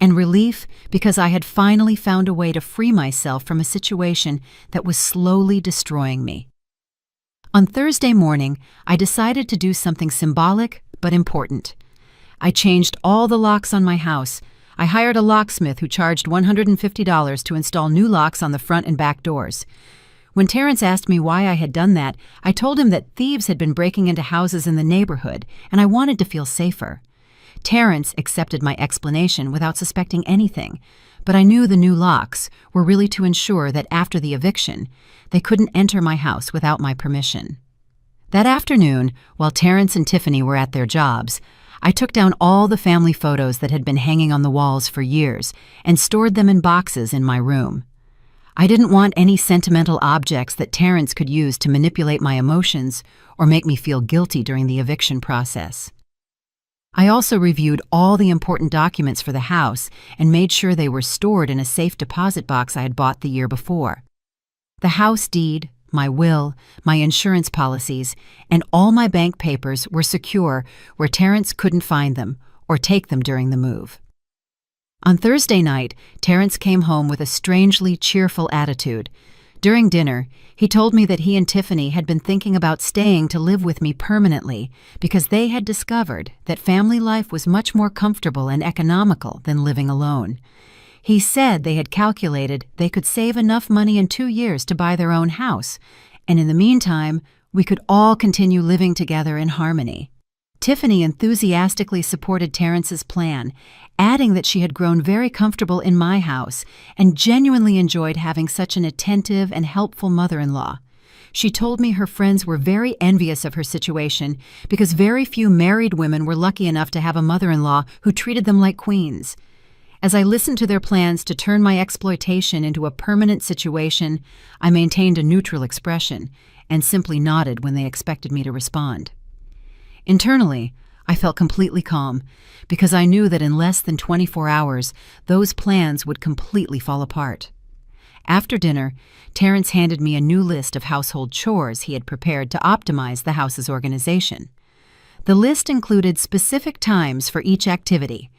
and relief because I had finally found a way to free myself from a situation that was slowly destroying me. On Thursday morning, I decided to do something symbolic but important. I changed all the locks on my house. I hired a locksmith who charged $150 to install new locks on the front and back doors. When Terrence asked me why I had done that, I told him that thieves had been breaking into houses in the neighborhood, and I wanted to feel safer. Terrence accepted my explanation without suspecting anything, but I knew the new locks were really to ensure that after the eviction, they couldn't enter my house without my permission. That afternoon, while Terrence and Tiffany were at their jobs, I took down all the family photos that had been hanging on the walls for years and stored them in boxes in my room. I didn't want any sentimental objects that Terrence could use to manipulate my emotions or make me feel guilty during the eviction process. I also reviewed all the important documents for the house and made sure they were stored in a safe deposit box I had bought the year before. The house deed, my will, my insurance policies, and all my bank papers were secure where Terrence couldn't find them or take them during the move. On Thursday night, Terrence came home with a strangely cheerful attitude. During dinner, he told me that he and Tiffany had been thinking about staying to live with me permanently because they had discovered that family life was much more comfortable and economical than living alone. He said they had calculated they could save enough money in 2 years to buy their own house, and in the meantime, we could all continue living together in harmony. Tiffany enthusiastically supported Terrence's plan, adding that she had grown very comfortable in my house and genuinely enjoyed having such an attentive and helpful mother-in-law. She told me her friends were very envious of her situation because very few married women were lucky enough to have a mother-in-law who treated them like queens. As I listened to their plans to turn my exploitation into a permanent situation, I maintained a neutral expression and simply nodded when they expected me to respond. Internally, I felt completely calm because I knew that in less than 24 hours, those plans would completely fall apart. After dinner, Terrence handed me a new list of household chores he had prepared to optimize the house's organization. The list included specific times for each activity: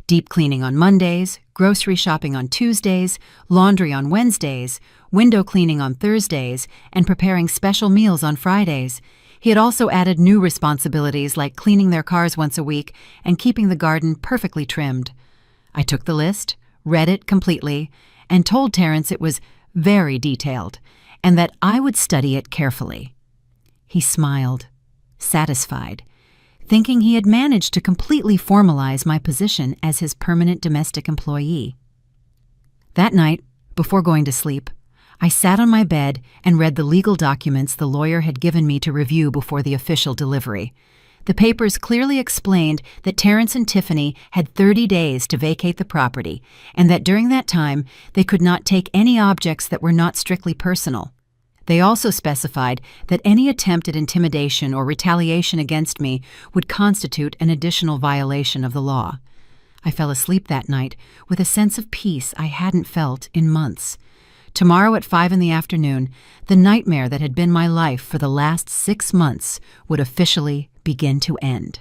deep cleaning on Mondays, grocery shopping on Tuesdays, laundry on Wednesdays, window cleaning on Thursdays, and preparing special meals on Fridays. He had also added new responsibilities like cleaning their cars once a week and keeping the garden perfectly trimmed. I took the list, read it completely, and told Terrence it was very detailed and that I would study it carefully. He smiled, satisfied, thinking he had managed to completely formalize my position as his permanent domestic employee. That night, before going to sleep, I sat on my bed and read the legal documents the lawyer had given me to review before the official delivery. The papers clearly explained that Terrence and Tiffany had 30 days to vacate the property, and that during that time they could not take any objects that were not strictly personal. They also specified that any attempt at intimidation or retaliation against me would constitute an additional violation of the law. I fell asleep that night with a sense of peace I hadn't felt in months. Tomorrow at 5 p.m, the nightmare that had been my life for the last 6 months would officially begin to end.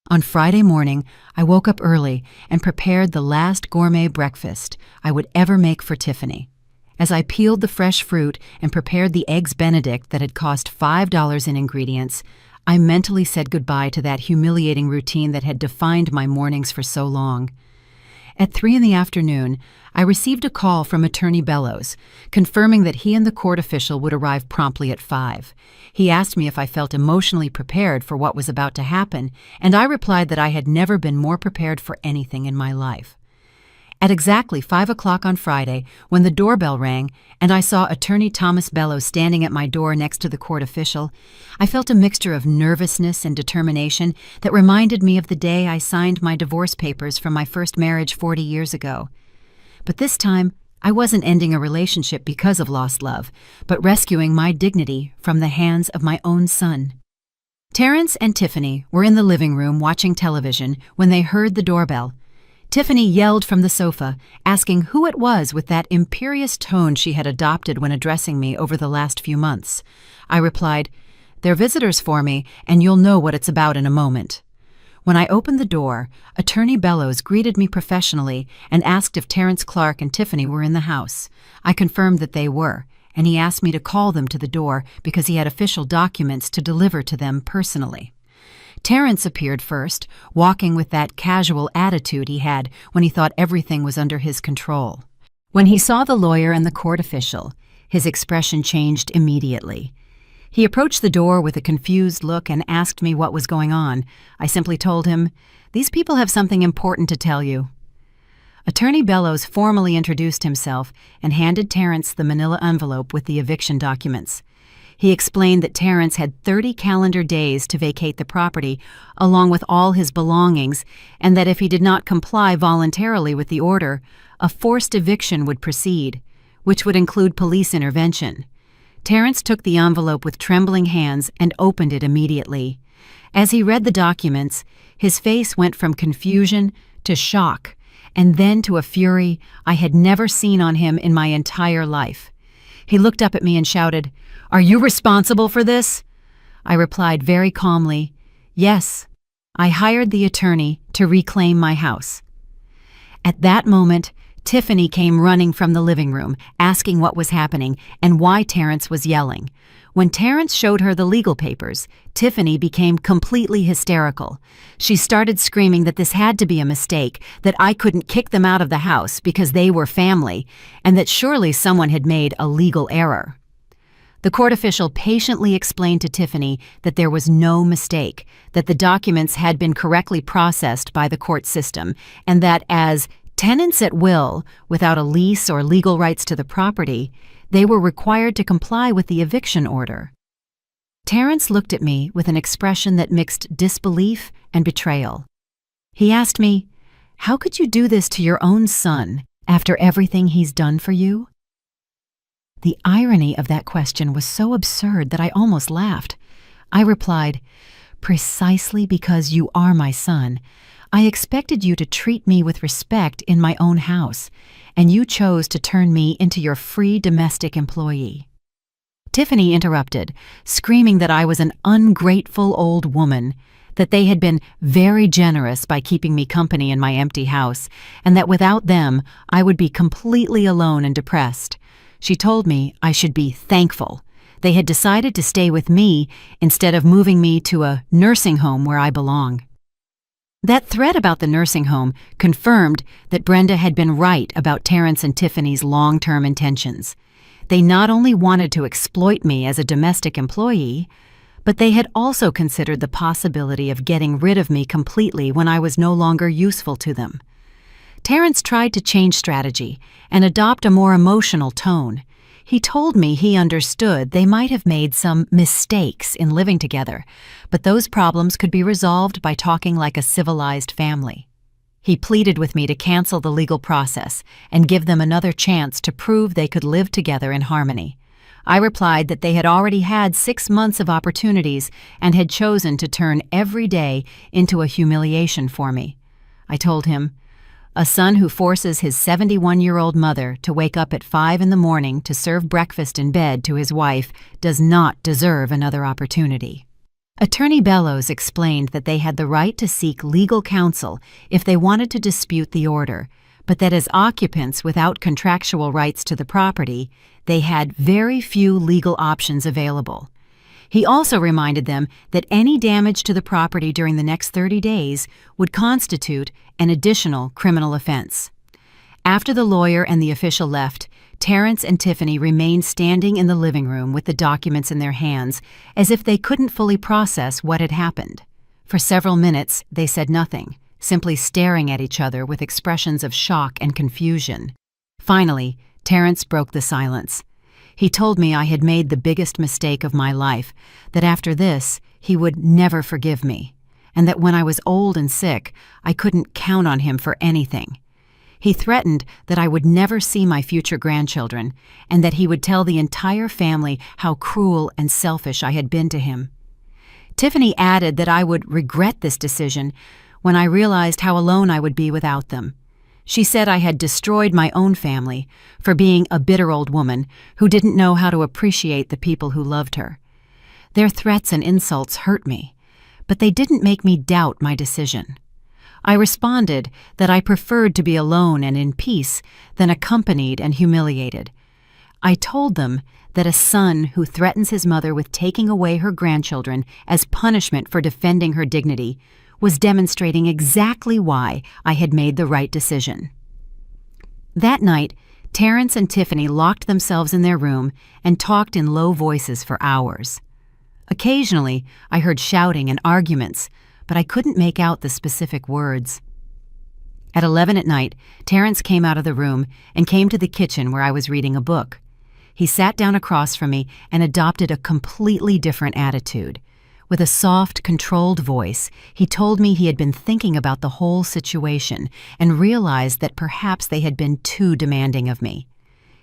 On Friday morning, I woke up early and prepared the last gourmet breakfast I would ever make for Tiffany. As I peeled the fresh fruit and prepared the Eggs Benedict that had cost $5 in ingredients, I mentally said goodbye to that humiliating routine that had defined my mornings for so long. At 3 p.m, I received a call from Attorney Bellows, confirming that he and the court official would arrive promptly at 5. He asked me if I felt emotionally prepared for what was about to happen, and I replied that I had never been more prepared for anything in my life. At exactly 5 o'clock on Friday, when the doorbell rang and I saw Attorney Thomas Bellows standing at my door next to the court official, I felt a mixture of nervousness and determination that reminded me of the day I signed my divorce papers from my first marriage 40 years ago. But this time, I wasn't ending a relationship because of lost love, but rescuing my dignity from the hands of my own son. Terrence and Tiffany were in the living room watching television when they heard the doorbell. Tiffany yelled from the sofa, asking who it was with that imperious tone she had adopted when addressing me over the last few months. I replied, "They're visitors for me, and you'll know what it's about in a moment." When I opened the door, Attorney Bellows greeted me professionally and asked if Terrence Clark and Tiffany were in the house. I confirmed that they were, and he asked me to call them to the door because he had official documents to deliver to them personally. Terrence appeared first, walking with that casual attitude he had when he thought everything was under his control. When he saw the lawyer and the court official, his expression changed immediately. He approached the door with a confused look and asked me what was going on. I simply told him, "These people have something important to tell you." Attorney Bellows formally introduced himself and handed Terrence the manila envelope with the eviction documents. He explained that Terrence had 30 calendar days to vacate the property, along with all his belongings, and that if he did not comply voluntarily with the order, a forced eviction would proceed, which would include police intervention. Terrence took the envelope with trembling hands and opened it immediately. As he read the documents, his face went from confusion to shock, and then to a fury I had never seen on him in my entire life. He looked up at me and shouted, "Are you responsible for this?" I replied very calmly, "Yes, I hired the attorney to reclaim my house." At that moment, Tiffany came running from the living room, asking what was happening and why Terrence was yelling. When Terrence showed her the legal papers, Tiffany became completely hysterical. She started screaming that this had to be a mistake, that I couldn't kick them out of the house because they were family, and that surely someone had made a legal error. The court official patiently explained to Tiffany that there was no mistake, that the documents had been correctly processed by the court system, and that as tenants at will, without a lease or legal rights to the property, they were required to comply with the eviction order. Terrence looked at me with an expression that mixed disbelief and betrayal. He asked me, "How could you do this to your own son after everything he's done for you?" The irony of that question was so absurd that I almost laughed. I replied, "Precisely because you are my son, I expected you to treat me with respect in my own house, and you chose to turn me into your free domestic employee." Tiffany interrupted, screaming that I was an ungrateful old woman, that they had been very generous by keeping me company in my empty house, and that without them I would be completely alone and depressed. She told me I should be thankful. They had decided to stay with me instead of moving me to a nursing home where I belong. That threat about the nursing home confirmed that Brenda had been right about Terrence and Tiffany's long-term intentions. They not only wanted to exploit me as a domestic employee, but they had also considered the possibility of getting rid of me completely when I was no longer useful to them. Terrence tried to change strategy and adopt a more emotional tone. He told me he understood they might have made some mistakes in living together, but those problems could be resolved by talking like a civilized family. He pleaded with me to cancel the legal process and give them another chance to prove they could live together in harmony. I replied that they had already had 6 months of opportunities and had chosen to turn every day into a humiliation for me. I told him, "A son who forces his 71-year-old mother to wake up at 5 in the morning to serve breakfast in bed to his wife does not deserve another opportunity." Attorney Bellows explained that they had the right to seek legal counsel if they wanted to dispute the order, but that as occupants without contractual rights to the property, they had very few legal options available. He also reminded them that any damage to the property during the next 30 days would constitute an additional criminal offense. After the lawyer and the official left, Terrence and Tiffany remained standing in the living room with the documents in their hands, as if they couldn't fully process what had happened. For several minutes, they said nothing, simply staring at each other with expressions of shock and confusion. Finally, Terrence broke the silence. He told me I had made the biggest mistake of my life, that after this, he would never forgive me, and that when I was old and sick, I couldn't count on him for anything. He threatened that I would never see my future grandchildren, and that he would tell the entire family how cruel and selfish I had been to him. Tiffany added that I would regret this decision when I realized how alone I would be without them. She said I had destroyed my own family for being a bitter old woman who didn't know how to appreciate the people who loved her. Their threats and insults hurt me, but they didn't make me doubt my decision. I responded that I preferred to be alone and in peace than accompanied and humiliated. I told them that a son who threatens his mother with taking away her grandchildren as punishment for defending her dignity was demonstrating exactly why I had made the right decision. That night, Terrence and Tiffany locked themselves in their room and talked in low voices for hours. Occasionally, I heard shouting and arguments, but I couldn't make out the specific words. At 11 at night, Terrence came out of the room and came to the kitchen where I was reading a book. He sat down across from me and adopted a completely different attitude. With a soft, controlled voice, he told me he had been thinking about the whole situation and realized that perhaps they had been too demanding of me.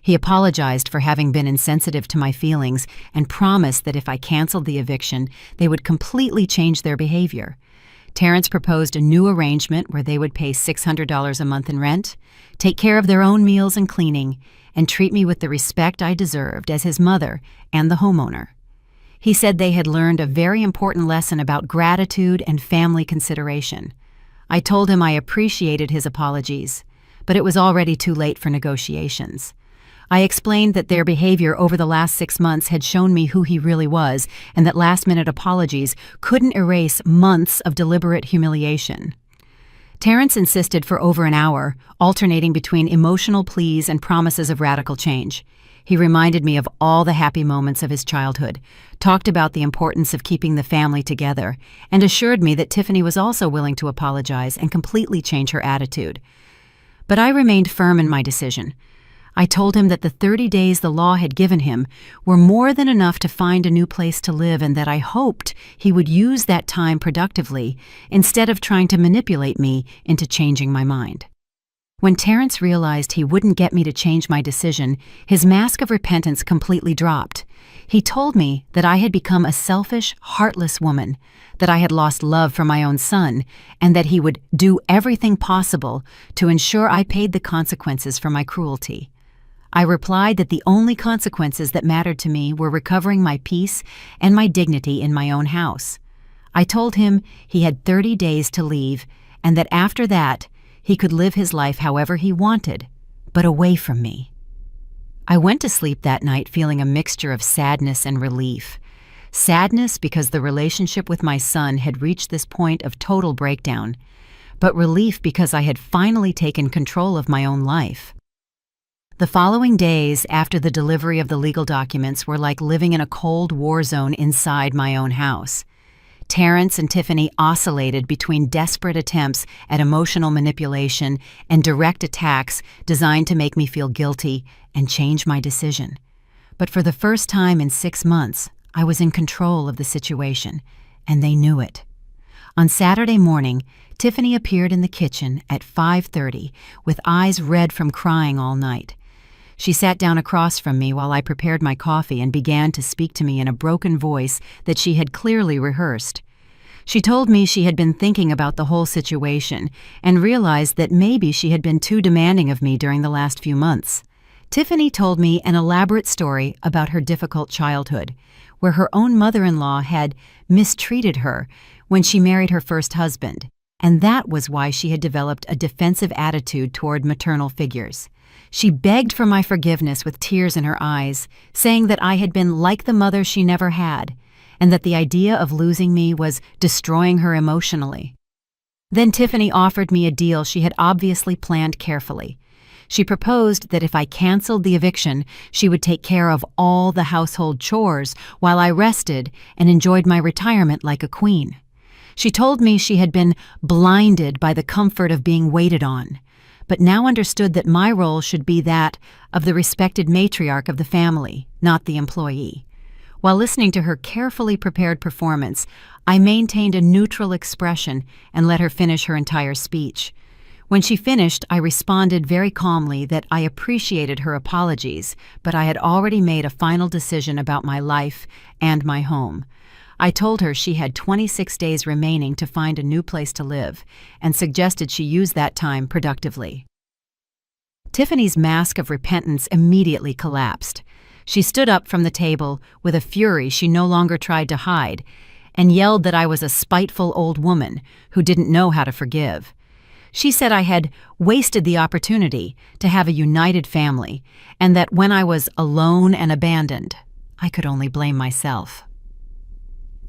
He apologized for having been insensitive to my feelings and promised that if I canceled the eviction, they would completely change their behavior. Terrence proposed a new arrangement where they would pay $600 a month in rent, take care of their own meals and cleaning, and treat me with the respect I deserved as his mother and the homeowner. He said they had learned a very important lesson about gratitude and family consideration. I told him I appreciated his apologies, but it was already too late for negotiations. I explained that their behavior over the last 6 months had shown me who he really was, and that last-minute apologies couldn't erase months of deliberate humiliation. Terrence insisted for over an hour, alternating between emotional pleas and promises of radical change. He reminded me of all the happy moments of his childhood, talked about the importance of keeping the family together, and assured me that Tiffany was also willing to apologize and completely change her attitude. But I remained firm in my decision. I told him that the 30 days the law had given him were more than enough to find a new place to live, and that I hoped he would use that time productively instead of trying to manipulate me into changing my mind. When Terrence realized he wouldn't get me to change my decision, his mask of repentance completely dropped. He told me that I had become a selfish, heartless woman, that I had lost love for my own son, and that he would do everything possible to ensure I paid the consequences for my cruelty. I replied that the only consequences that mattered to me were recovering my peace and my dignity in my own house. I told him he had 30 days to leave, and that after that, he could live his life however he wanted, but away from me. I went to sleep that night feeling a mixture of sadness and relief. Sadness because the relationship with my son had reached this point of total breakdown, but relief because I had finally taken control of my own life. The following days after the delivery of the legal documents were like living in a cold war zone inside my own house. Terrence and Tiffany oscillated between desperate attempts at emotional manipulation and direct attacks designed to make me feel guilty and change my decision. But for the first time in 6 months, I was in control of the situation, and they knew it. On Saturday morning, Tiffany appeared in the kitchen at 5:30 with eyes red from crying all night. She sat down across from me while I prepared my coffee and began to speak to me in a broken voice that she had clearly rehearsed. She told me she had been thinking about the whole situation and realized that maybe she had been too demanding of me during the last few months. Tiffany told me an elaborate story about her difficult childhood, where her own mother-in-law had mistreated her when she married her first husband, and that was why she had developed a defensive attitude toward maternal figures. She begged for my forgiveness with tears in her eyes, saying that I had been like the mother she never had, and that the idea of losing me was destroying her emotionally. Then Tiffany offered me a deal she had obviously planned carefully. She proposed that if I canceled the eviction, she would take care of all the household chores while I rested and enjoyed my retirement like a queen. She told me she had been blinded by the comfort of being waited on, but now understood that my role should be that of the respected matriarch of the family, not the employee. While listening to her carefully prepared performance, I maintained a neutral expression and let her finish her entire speech. When she finished, I responded very calmly that I appreciated her apologies, but I had already made a final decision about my life and my home. I told her she had 26 days remaining to find a new place to live, and suggested she use that time productively. Tiffany's mask of repentance immediately collapsed. She stood up from the table with a fury she no longer tried to hide, and yelled that I was a spiteful old woman who didn't know how to forgive. She said I had wasted the opportunity to have a united family, and that when I was alone and abandoned, I could only blame myself.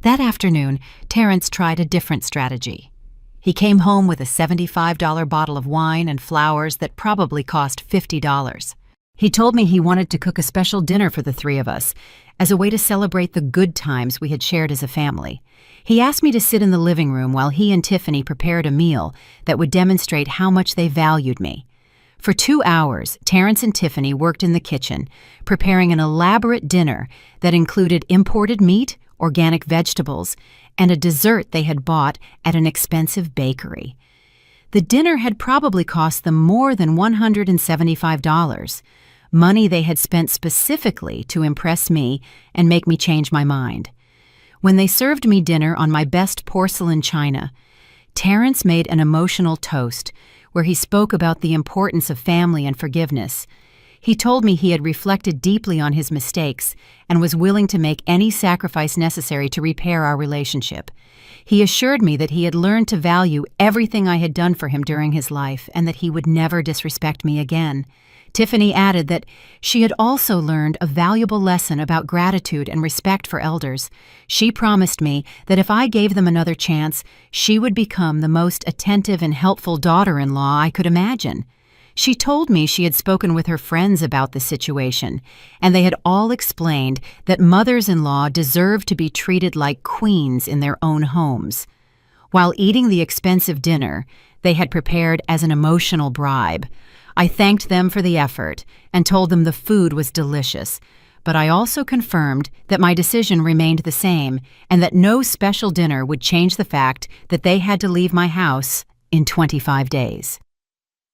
That afternoon, Terrence tried a different strategy. He came home with a $75 bottle of wine and flowers that probably cost $50. He told me he wanted to cook a special dinner for the three of us, as a way to celebrate the good times we had shared as a family. He asked me to sit in the living room while he and Tiffany prepared a meal that would demonstrate how much they valued me. For 2 hours, Terrence and Tiffany worked in the kitchen, preparing an elaborate dinner that included imported meat, organic vegetables, and a dessert they had bought at an expensive bakery. The dinner had probably cost them more than $175, money they had spent specifically to impress me and make me change my mind. When they served me dinner on my best porcelain china, Terrence made an emotional toast where he spoke about the importance of family and forgiveness. He told me he had reflected deeply on his mistakes and was willing to make any sacrifice necessary to repair our relationship. He assured me that he had learned to value everything I had done for him during his life and that he would never disrespect me again. Tiffany added that she had also learned a valuable lesson about gratitude and respect for elders. She promised me that if I gave them another chance, she would become the most attentive and helpful daughter-in-law I could imagine. She told me she had spoken with her friends about the situation, and they had all explained that mothers-in-law deserve to be treated like queens in their own homes. While eating the expensive dinner they had prepared as an emotional bribe, I thanked them for the effort and told them the food was delicious, but I also confirmed that my decision remained the same and that no special dinner would change the fact that they had to leave my house in 25 days.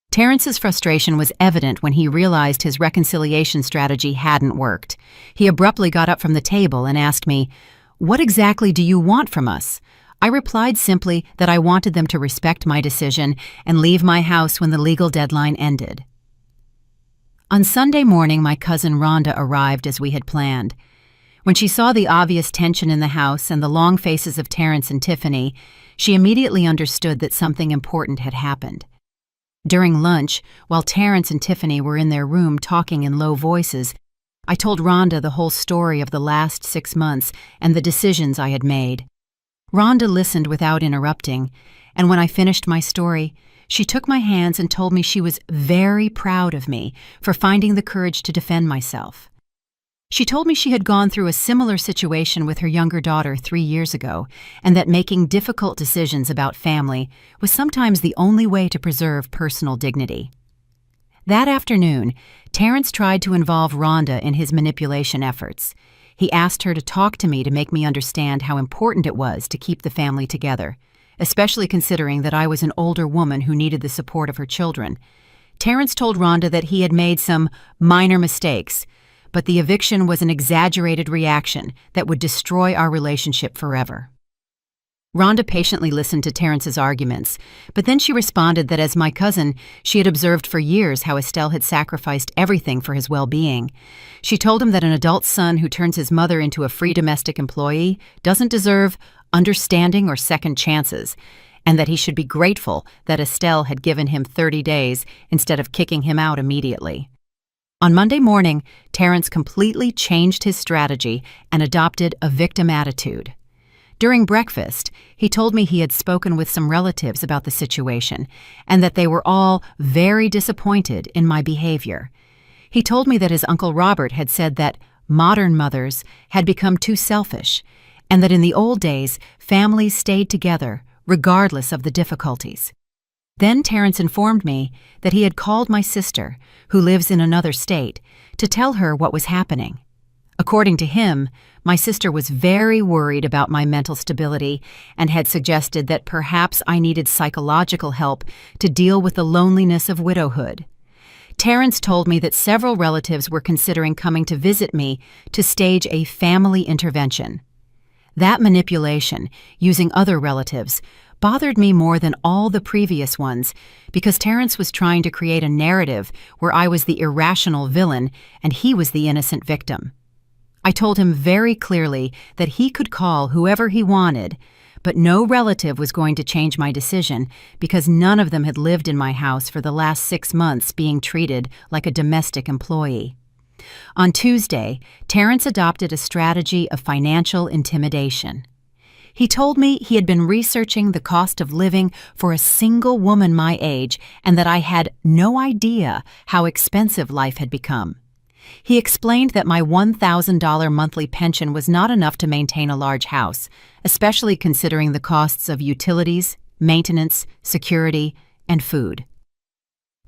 Terrence's frustration was evident when he realized his reconciliation strategy hadn't worked. He abruptly got up from the table and asked me, "What exactly do you want from us?" I replied simply that I wanted them to respect my decision and leave my house when the legal deadline ended. On Sunday morning, my cousin Rhonda arrived as we had planned. When she saw the obvious tension in the house and the long faces of Terrence and Tiffany, she immediately understood that something important had happened. During lunch, while Terrence and Tiffany were in their room talking in low voices, I told Rhonda the whole story of the last 6 months and the decisions I had made. Rhonda listened without interrupting, and when I finished my story, she took my hands and told me she was very proud of me for finding the courage to defend myself. She told me she had gone through a similar situation with her younger daughter 3 years ago, and that making difficult decisions about family was sometimes the only way to preserve personal dignity. That afternoon, Terrence tried to involve Rhonda in his manipulation efforts. He asked her to talk to me to make me understand how important it was to keep the family together, especially considering that I was an older woman who needed the support of her children. Terrence told Rhonda that he had made some minor mistakes, but the eviction was an exaggerated reaction that would destroy our relationship forever. Rhonda patiently listened to Terrence's arguments, but then she responded that as my cousin, she had observed for years how Estelle had sacrificed everything for his well-being. She told him that an adult son who turns his mother into a free domestic employee doesn't deserve understanding or second chances, and that he should be grateful that Estelle had given him 30 days instead of kicking him out immediately. On Monday morning, Terrence completely changed his strategy and adopted a victim attitude. During breakfast, he told me he had spoken with some relatives about the situation and that they were all very disappointed in my behavior. He told me that his Uncle Robert had said that modern mothers had become too selfish and that in the old days, families stayed together regardless of the difficulties. Then Terrence informed me that he had called my sister, who lives in another state, to tell her what was happening. According to him, my sister was very worried about my mental stability and had suggested that perhaps I needed psychological help to deal with the loneliness of widowhood. Terrence told me that several relatives were considering coming to visit me to stage a family intervention. That manipulation, using other relatives, bothered me more than all the previous ones because Terrence was trying to create a narrative where I was the irrational villain and he was the innocent victim. I told him very clearly that he could call whoever he wanted, but no relative was going to change my decision because none of them had lived in my house for the last 6 months being treated like a domestic employee. On Tuesday, Terrence adopted a strategy of financial intimidation. He told me he had been researching the cost of living for a single woman my age and that I had no idea how expensive life had become. He explained that my $1,000 monthly pension was not enough to maintain a large house, especially considering the costs of utilities, maintenance, security, and food.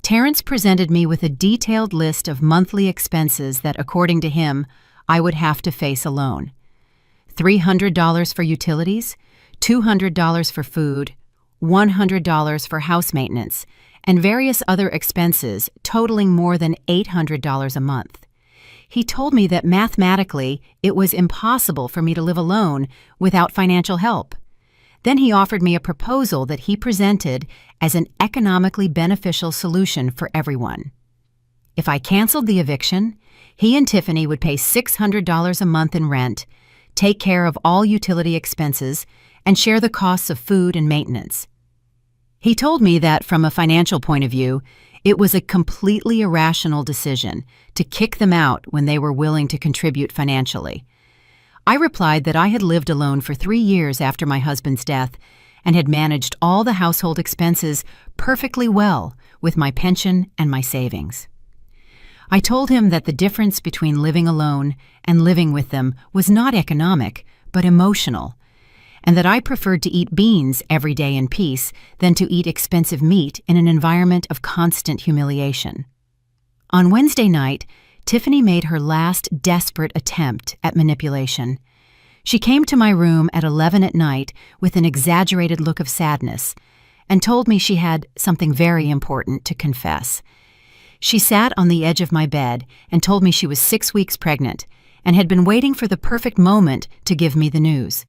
Terrence presented me with a detailed list of monthly expenses that, according to him, I would have to face alone. $300 for utilities, $200 for food, $100 for house maintenance, and various other expenses totaling more than $800 a month. He told me that mathematically it was impossible for me to live alone without financial help. Then he offered me a proposal that he presented as an economically beneficial solution for everyone. If I canceled the eviction, he and Tiffany would pay $600 a month in rent, take care of all utility expenses, and share the costs of food and maintenance. He told me that from a financial point of view, it was a completely irrational decision to kick them out when they were willing to contribute financially. I replied that I had lived alone for 3 years after my husband's death and had managed all the household expenses perfectly well with my pension and my savings. I told him that the difference between living alone and living with them was not economic, but emotional, and that I preferred to eat beans every day in peace than to eat expensive meat in an environment of constant humiliation. On Wednesday night, Tiffany made her last desperate attempt at manipulation. She came to my room at 11 at night with an exaggerated look of sadness and told me she had something very important to confess. She sat on the edge of my bed and told me she was 6 weeks pregnant and had been waiting for the perfect moment to give me the news.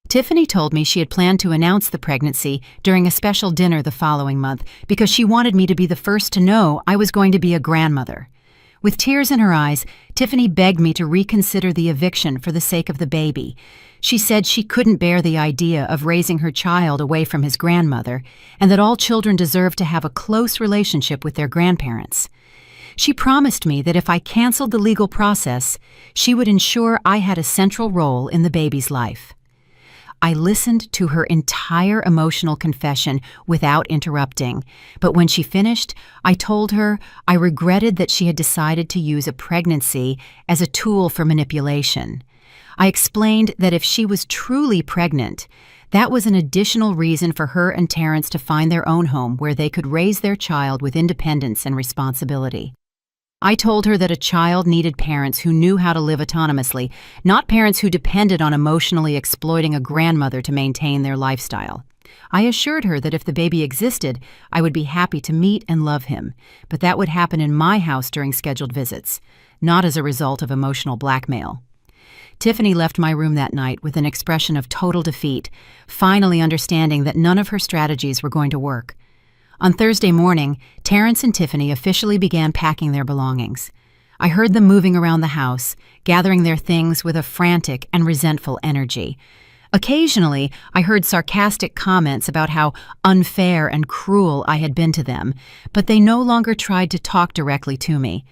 Tiffany told me she had planned to announce the pregnancy during a special dinner the following month because she wanted me to be the first to know I was going to be a grandmother. With tears in her eyes, Tiffany begged me to reconsider the eviction for the sake of the baby. She said she couldn't bear the idea of raising her child away from his grandmother, and that all children deserve to have a close relationship with their grandparents. She promised me that if I canceled the legal process, she would ensure I had a central role in the baby's life. I listened to her entire emotional confession without interrupting, but when she finished, I told her I regretted that she had decided to use a pregnancy as a tool for manipulation. I explained that if she was truly pregnant, that was an additional reason for her and Terrence to find their own home where they could raise their child with independence and responsibility. I told her that a child needed parents who knew how to live autonomously, not parents who depended on emotionally exploiting a grandmother to maintain their lifestyle. I assured her that if the baby existed, I would be happy to meet and love him, but that would happen in my house during scheduled visits, not as a result of emotional blackmail. Tiffany left my room that night with an expression of total defeat, finally understanding that none of her strategies were going to work. On Thursday morning, Terrence and Tiffany officially began packing their belongings. I heard them moving around the house, gathering their things with a frantic and resentful energy. Occasionally, I heard sarcastic comments about how unfair and cruel I had been to them, but they no longer tried to talk directly to me.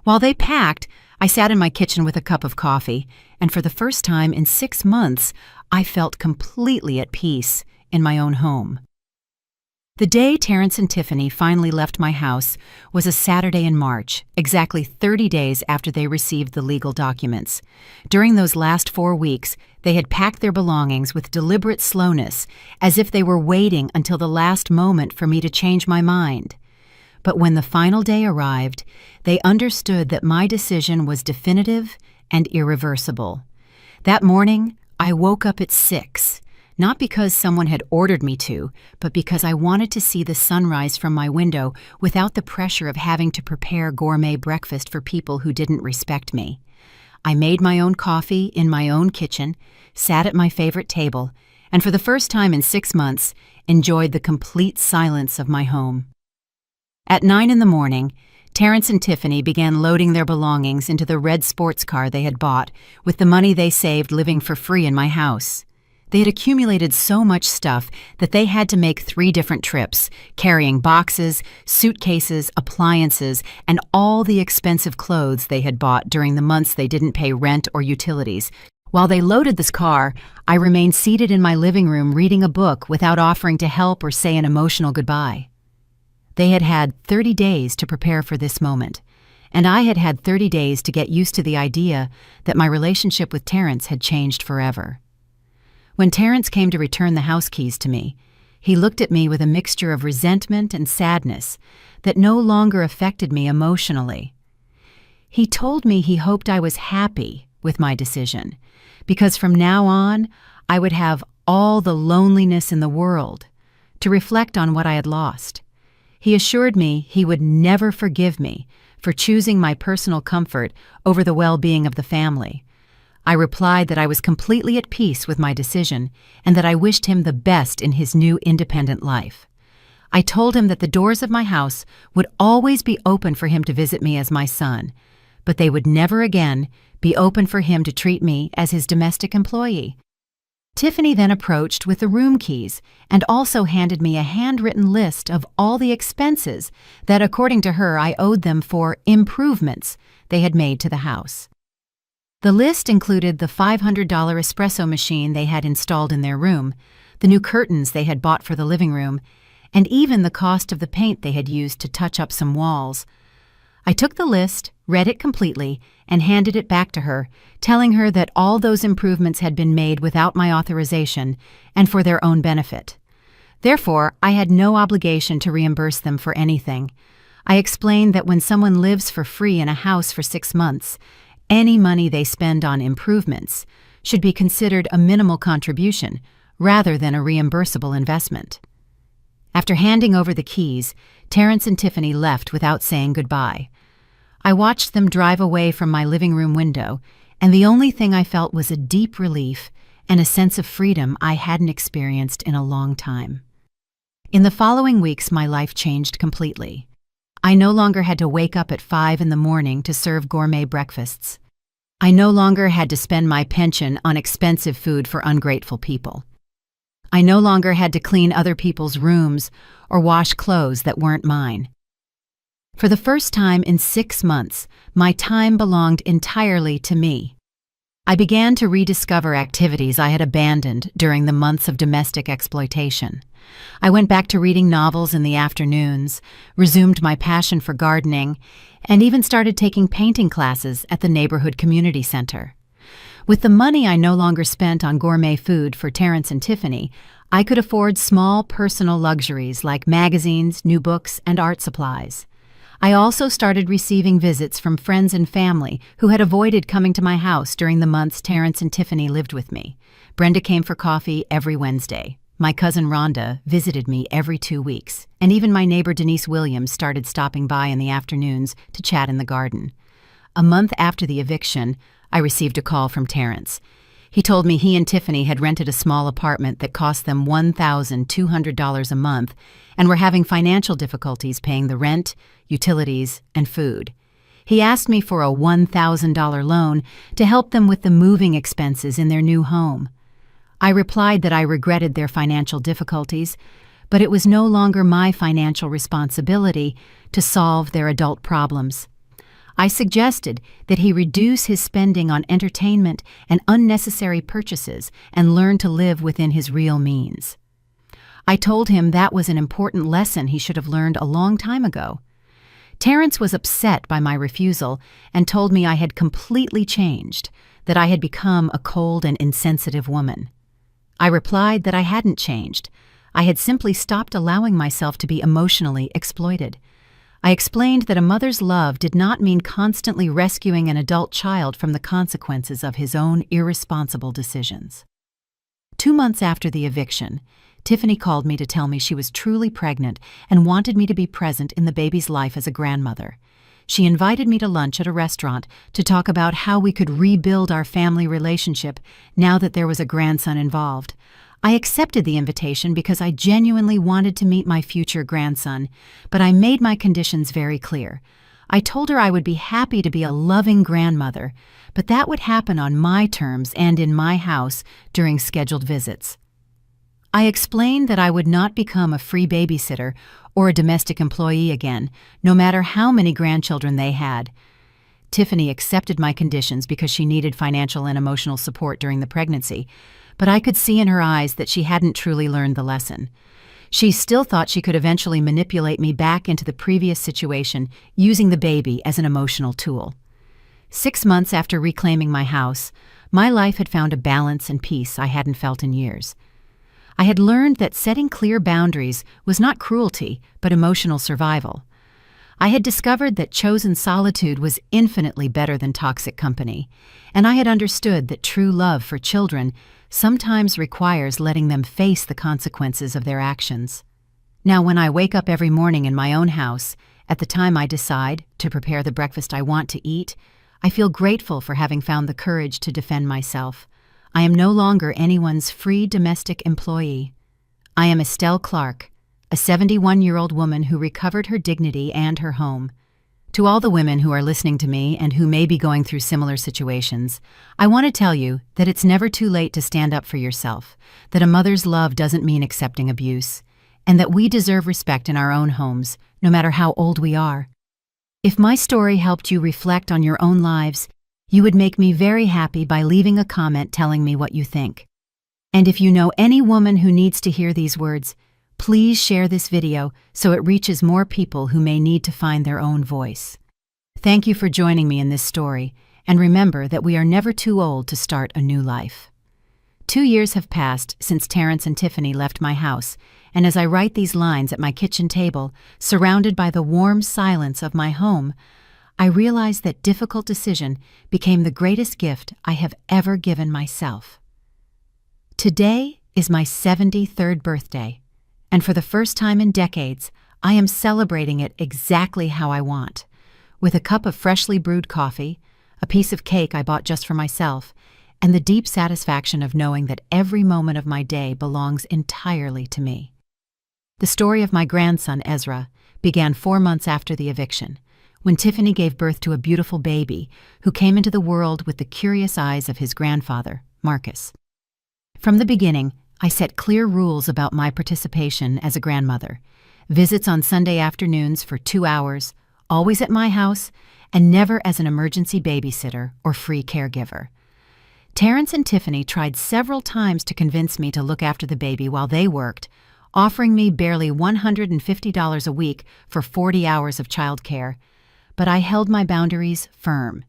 While they packed, I sat in my kitchen with a cup of coffee, and for the first time in 6 months, I felt completely at peace in my own home. The day Terrence and Tiffany finally left my house was a Saturday in March, exactly 30 days after they received the legal documents. During those last 4 weeks, they had packed their belongings with deliberate slowness, as if they were waiting until the last moment for me to change my mind. But when the final day arrived, they understood that my decision was definitive and irreversible. That morning, I woke up at 6, not because someone had ordered me to, but because I wanted to see the sunrise from my window without the pressure of having to prepare gourmet breakfast for people who didn't respect me. I made my own coffee in my own kitchen, sat at my favorite table, and for the first time in 6 months, enjoyed the complete silence of my home. At 9 in the morning, Terrence and Tiffany began loading their belongings into the red sports car they had bought with the money they saved living for free in my house. They had accumulated so much stuff that they had to make 3 different trips, carrying boxes, suitcases, appliances, and all the expensive clothes they had bought during the months they didn't pay rent or utilities. While they loaded this car, I remained seated in my living room reading a book without offering to help or say an emotional goodbye. They had had 30 days to prepare for this moment, and I had had 30 days to get used to the idea that my relationship with Terrence had changed forever. When Terrence came to return the house keys to me, he looked at me with a mixture of resentment and sadness that no longer affected me emotionally. He told me he hoped I was happy with my decision, because from now on, I would have all the loneliness in the world to reflect on what I had lost. He assured me he would never forgive me for choosing my personal comfort over the well-being of the family. I replied that I was completely at peace with my decision and that I wished him the best in his new independent life. I told him that the doors of my house would always be open for him to visit me as my son, but they would never again be open for him to treat me as his domestic employee. Tiffany then approached with the room keys and also handed me a handwritten list of all the expenses that, according to her, I owed them for improvements they had made to the house. The list included the $500 espresso machine they had installed in their room, the new curtains they had bought for the living room, and even the cost of the paint they had used to touch up some walls. I took the list, read it completely, and handed it back to her, telling her that all those improvements had been made without my authorization and for their own benefit. Therefore, I had no obligation to reimburse them for anything. I explained that when someone lives for free in a house for 6 months, any money they spend on improvements should be considered a minimal contribution rather than a reimbursable investment. After handing over the keys, Terrence and Tiffany left without saying goodbye. I watched them drive away from my living room window, and the only thing I felt was a deep relief and a sense of freedom I hadn't experienced in a long time. In the following weeks, my life changed completely. I no longer had to wake up at 5 in the morning to serve gourmet breakfasts. I no longer had to spend my pension on expensive food for ungrateful people. I no longer had to clean other people's rooms or wash clothes that weren't mine. For the first time in 6 months, my time belonged entirely to me. I began to rediscover activities I had abandoned during the months of domestic exploitation. I went back to reading novels in the afternoons, resumed my passion for gardening, and even started taking painting classes at the neighborhood community center. With the money I no longer spent on gourmet food for Terrence and Tiffany, I could afford small personal luxuries like magazines, new books, and art supplies. I also started receiving visits from friends and family who had avoided coming to my house during the months Terrence and Tiffany lived with me. Brenda came for coffee every Wednesday. My cousin Rhonda visited me every 2 weeks, and even my neighbor Denise Williams started stopping by in the afternoons to chat in the garden. A month after the eviction, I received a call from Terrence. He told me he and Tiffany had rented a small apartment that cost them $1,200 a month and were having financial difficulties paying the rent, utilities, and food. He asked me for a $1,000 loan to help them with the moving expenses in their new home. I replied that I regretted their financial difficulties, but it was no longer my financial responsibility to solve their adult problems. I suggested that he reduce his spending on entertainment and unnecessary purchases and learn to live within his real means. I told him that was an important lesson he should have learned a long time ago. Terrence was upset by my refusal and told me I had completely changed, that I had become a cold and insensitive woman. I replied that I hadn't changed. I had simply stopped allowing myself to be emotionally exploited. I explained that a mother's love did not mean constantly rescuing an adult child from the consequences of his own irresponsible decisions. 2 months after the eviction, Tiffany called me to tell me she was truly pregnant and wanted me to be present in the baby's life as a grandmother. She invited me to lunch at a restaurant to talk about how we could rebuild our family relationship now that there was a grandson involved. I accepted the invitation because I genuinely wanted to meet my future grandson, but I made my conditions very clear. I told her I would be happy to be a loving grandmother, but that would happen on my terms and in my house during scheduled visits. I explained that I would not become a free babysitter or a domestic employee again, no matter how many grandchildren they had. Tiffany accepted my conditions because she needed financial and emotional support during the pregnancy, but I could see in her eyes that she hadn't truly learned the lesson. She still thought she could eventually manipulate me back into the previous situation, using the baby as an emotional tool. 6 months after reclaiming my house, my life had found a balance and peace I hadn't felt in years. I had learned that setting clear boundaries was not cruelty, but emotional survival. I had discovered that chosen solitude was infinitely better than toxic company, and I had understood that true love for children sometimes requires letting them face the consequences of their actions. Now, when I wake up every morning in my own house, at the time I decide to prepare the breakfast I want to eat, I feel grateful for having found the courage to defend myself. I am no longer anyone's free domestic employee. I am Estelle Clark, a 71-year-old woman who recovered her dignity and her home. To all the women who are listening to me and who may be going through similar situations, I want to tell you that it's never too late to stand up for yourself, that a mother's love doesn't mean accepting abuse, and that we deserve respect in our own homes, no matter how old we are. If my story helped you reflect on your own lives, you would make me very happy by leaving a comment telling me what you think. And if you know any woman who needs to hear these words, please share this video so it reaches more people who may need to find their own voice. Thank you for joining me in this story, and remember that we are never too old to start a new life. 2 years have passed since Terrence and Tiffany left my house, and as I write these lines at my kitchen table, surrounded by the warm silence of my home, I realize that difficult decision became the greatest gift I have ever given myself. Today is my 73rd birthday, and for the first time in decades, I am celebrating it exactly how I want, with a cup of freshly brewed coffee, a piece of cake I bought just for myself, and the deep satisfaction of knowing that every moment of my day belongs entirely to me. The story of my grandson, Ezra, began 4 months after the eviction, when Tiffany gave birth to a beautiful baby who came into the world with the curious eyes of his grandfather, Marcus. From the beginning, I set clear rules about my participation as a grandmother: visits on Sunday afternoons for 2 hours, always at my house, and never as an emergency babysitter or free caregiver. Terrence and Tiffany tried several times to convince me to look after the baby while they worked, offering me barely $150 a week for 40 hours of childcare, but I held my boundaries firm.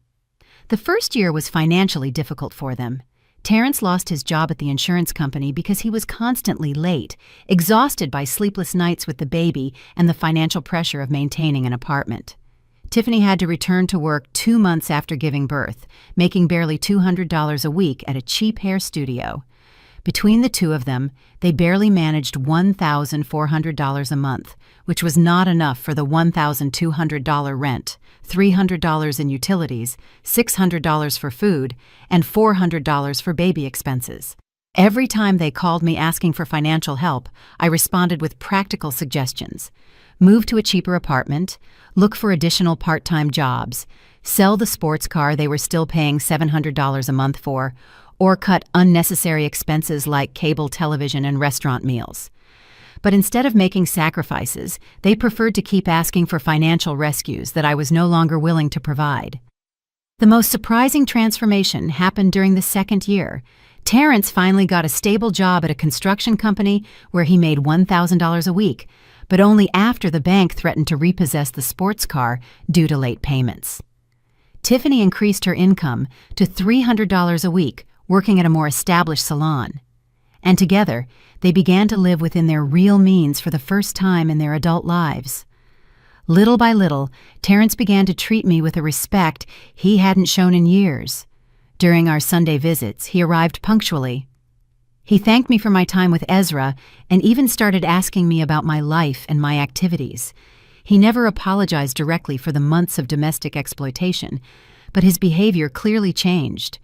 The first year was financially difficult for them. Terrence lost his job at the insurance company because he was constantly late, exhausted by sleepless nights with the baby and the financial pressure of maintaining an apartment. Tiffany had to return to work 2 months after giving birth, making barely $200 a week at a cheap hair studio. Between the two of them, they barely managed $1,400 a month, which was not enough for the $1,200 rent, $300 in utilities, $600 for food, and $400 for baby expenses. Every time they called me asking for financial help, I responded with practical suggestions. Move to a cheaper apartment, look for additional part-time jobs, sell the sports car they were still paying $700 a month for, or cut unnecessary expenses like cable television and restaurant meals. But instead of making sacrifices, they preferred to keep asking for financial rescues that I was no longer willing to provide. The most surprising transformation happened during the second year. Terrence finally got a stable job at a construction company where he made $1,000 a week, but only after the bank threatened to repossess the sports car due to late payments. Tiffany increased her income to $300 a week, working at a more established salon. And together, they began to live within their real means for the first time in their adult lives. Little by little, Terrence began to treat me with a respect he hadn't shown in years. During our Sunday visits, he arrived punctually. He thanked me for my time with Ezra and even started asking me about my life and my activities. He never apologized directly for the months of domestic exploitation, but his behavior clearly changed.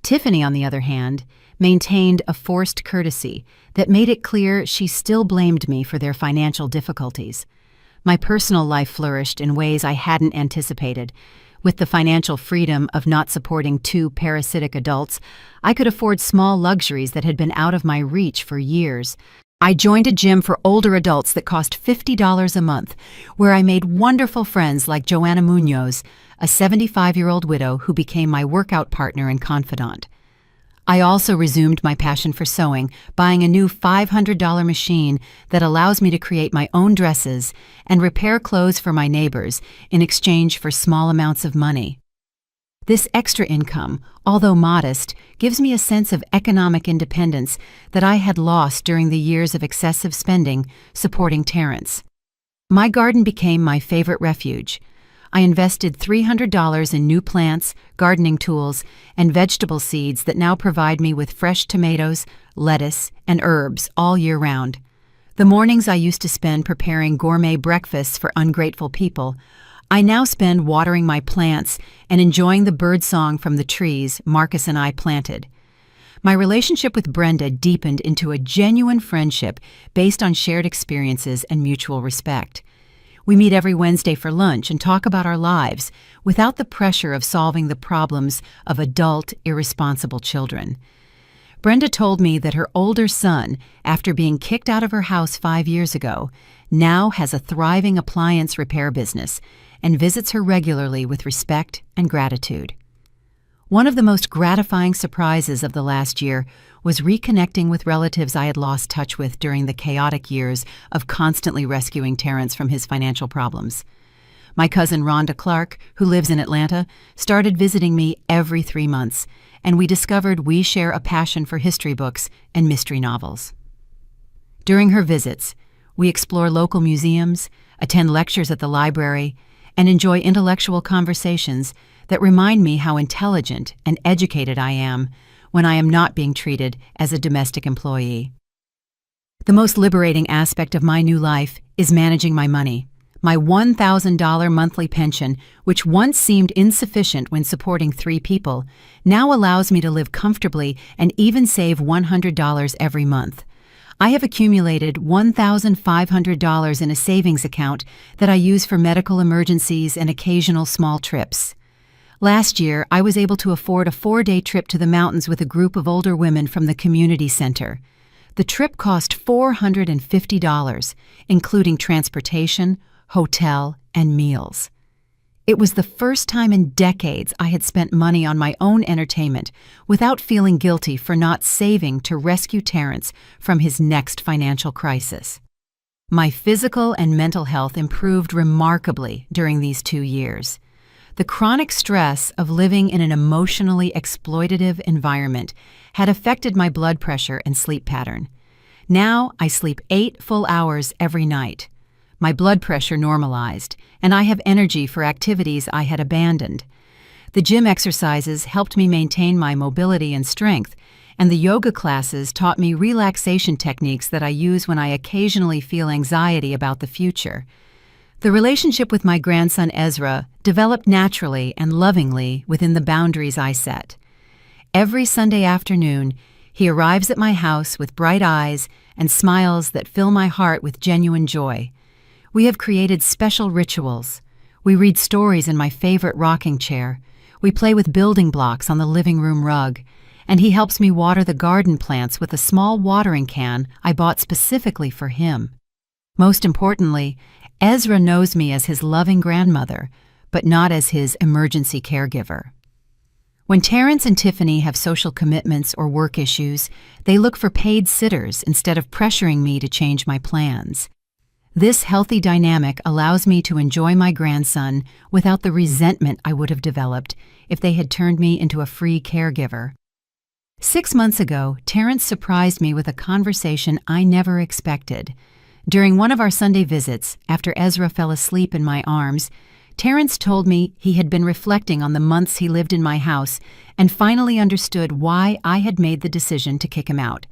Tiffany, on the other hand, maintained a forced courtesy that made it clear she still blamed me for their financial difficulties. My personal life flourished in ways I hadn't anticipated. With the financial freedom of not supporting 2 parasitic adults, I could afford small luxuries that had been out of my reach for years. I joined a gym for older adults that cost $50 a month, where I made wonderful friends like Joanna Munoz, a 75-year-old widow who became my workout partner and confidant. I also resumed my passion for sewing, buying a new $500 machine that allows me to create my own dresses and repair clothes for my neighbors in exchange for small amounts of money. This extra income, although modest, gives me a sense of economic independence that I had lost during the years of excessive spending supporting Terrence. My garden became my favorite refuge. I invested $300 in new plants, gardening tools, and vegetable seeds that now provide me with fresh tomatoes, lettuce, and herbs all year round. The mornings I used to spend preparing gourmet breakfasts for ungrateful people, I now spend watering my plants and enjoying the birdsong from the trees Marcus and I planted. My relationship with Brenda deepened into a genuine friendship based on shared experiences and mutual respect. We meet every Wednesday for lunch and talk about our lives without the pressure of solving the problems of adult, irresponsible children. Brenda told me that her older son, after being kicked out of her house 5 years ago, now has a thriving appliance repair business and visits her regularly with respect and gratitude. One of the most gratifying surprises of the last year was reconnecting with relatives I had lost touch with during the chaotic years of constantly rescuing Terrence from his financial problems. My cousin Rhonda Clark, who lives in Atlanta, started visiting me every 3 months, and we discovered we share a passion for history books and mystery novels. During her visits, we explore local museums, attend lectures at the library, and enjoy intellectual conversations that remind me how intelligent and educated I am when I am not being treated as a domestic employee. The most liberating aspect of my new life is managing my money. My $1,000 monthly pension, which once seemed insufficient when supporting 3 people, now allows me to live comfortably and even save $100 every month. I have accumulated $1,500 in a savings account that I use for medical emergencies and occasional small trips. Last year, I was able to afford a 4-day trip to the mountains with a group of older women from the community center. The trip cost $450, including transportation, hotel, and meals. It was the first time in decades I had spent money on my own entertainment without feeling guilty for not saving to rescue Terrence from his next financial crisis. My physical and mental health improved remarkably during these 2 years. The chronic stress of living in an emotionally exploitative environment had affected my blood pressure and sleep pattern. Now I sleep 8 full hours every night. My blood pressure normalized, and I have energy for activities I had abandoned. The gym exercises helped me maintain my mobility and strength, and the yoga classes taught me relaxation techniques that I use when I occasionally feel anxiety about the future. The relationship with my grandson Ezra developed naturally and lovingly within the boundaries I set. Every Sunday afternoon, he arrives at my house with bright eyes and smiles that fill my heart with genuine joy. We have created special rituals. We read stories in my favorite rocking chair. We play with building blocks on the living room rug. And he helps me water the garden plants with a small watering can I bought specifically for him. Most importantly, Ezra knows me as his loving grandmother, but not as his emergency caregiver. When Terrence and Tiffany have social commitments or work issues, they look for paid sitters instead of pressuring me to change my plans. This healthy dynamic allows me to enjoy my grandson without the resentment I would have developed if they had turned me into a free caregiver. 6 months ago, Terrence surprised me with a conversation I never expected. During one of our Sunday visits, after Ezra fell asleep in my arms, Terrence told me he had been reflecting on the months he lived in my house and finally understood why I had made the decision to kick him out.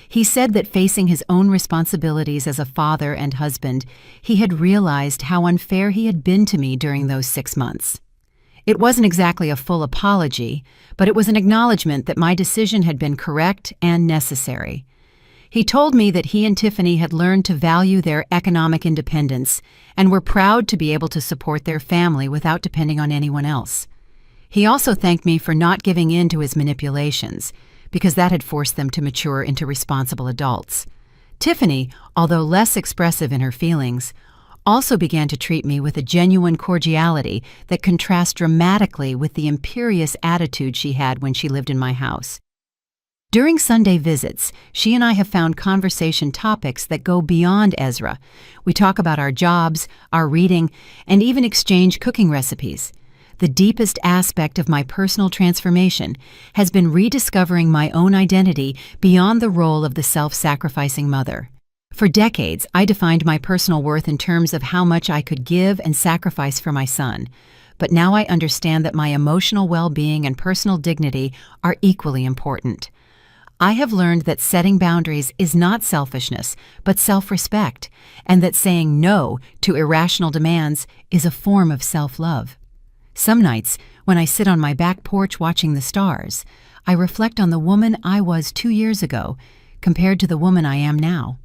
He said that facing his own responsibilities as a father and husband, he had realized how unfair he had been to me during those 6 months. It wasn't exactly a full apology, but it was an acknowledgement that my decision had been correct and necessary. He told me that he and Tiffany had learned to value their economic independence and were proud to be able to support their family without depending on anyone else. He also thanked me for not giving in to his manipulations, because that had forced them to mature into responsible adults. Tiffany, although less expressive in her feelings, also began to treat me with a genuine cordiality that contrasts dramatically with the imperious attitude she had when she lived in my house. During Sunday visits, she and I have found conversation topics that go beyond Ezra. We talk about our jobs, our reading, and even exchange cooking recipes. The deepest aspect of my personal transformation has been rediscovering my own identity beyond the role of the self-sacrificing mother. For decades, I defined my personal worth in terms of how much I could give and sacrifice for my son. But now I understand that my emotional well-being and personal dignity are equally important. I have learned that setting boundaries is not selfishness, but self-respect, and that saying no to irrational demands is a form of self-love. Some nights, when I sit on my back porch watching the stars, I reflect on the woman I was 2 years ago compared to the woman I am now.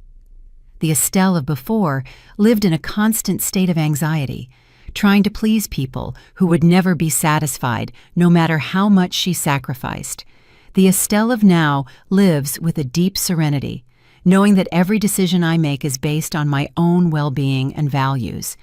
The Estelle of before lived in a constant state of anxiety, trying to please people who would never be satisfied no matter how much she sacrificed. The Estelle of now lives with a deep serenity, knowing that every decision I make is based on my own well-being and values.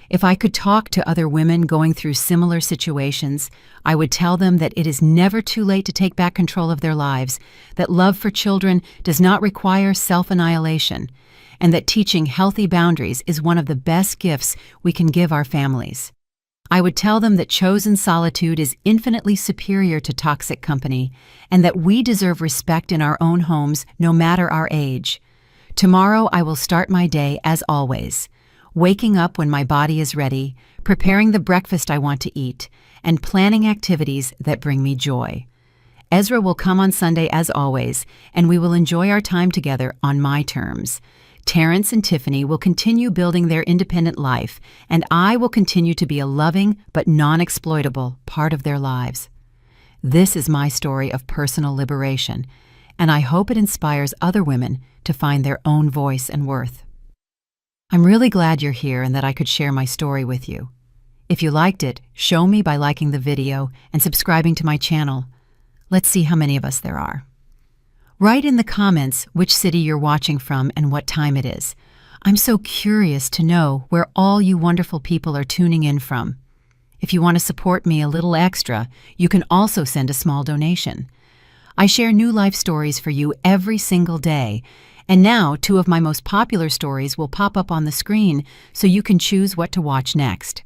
If I could talk to other women going through similar situations, I would tell them that it is never too late to take back control of their lives, that love for children does not require self-annihilation, and that teaching healthy boundaries is one of the best gifts we can give our families. I would tell them that chosen solitude is infinitely superior to toxic company, and that we deserve respect in our own homes no matter our age. Tomorrow I will start my day as always, waking up when my body is ready, preparing the breakfast I want to eat, and planning activities that bring me joy. Ezra will come on Sunday as always, and we will enjoy our time together on my terms. Terrence and Tiffany will continue building their independent life, and I will continue to be a loving but non-exploitable part of their lives. This is my story of personal liberation, and I hope it inspires other women to find their own voice and worth. I'm really glad you're here and that I could share my story with you. If you liked it, show me by liking the video and subscribing to my channel. Let's see how many of us there are. Write in the comments which city you're watching from and what time it is. I'm so curious to know where all you wonderful people are tuning in from. If you want to support me a little extra, you can also send a small donation. I share new life stories for you every single day, and now 2 of my most popular stories will pop up on the screen so you can choose what to watch next.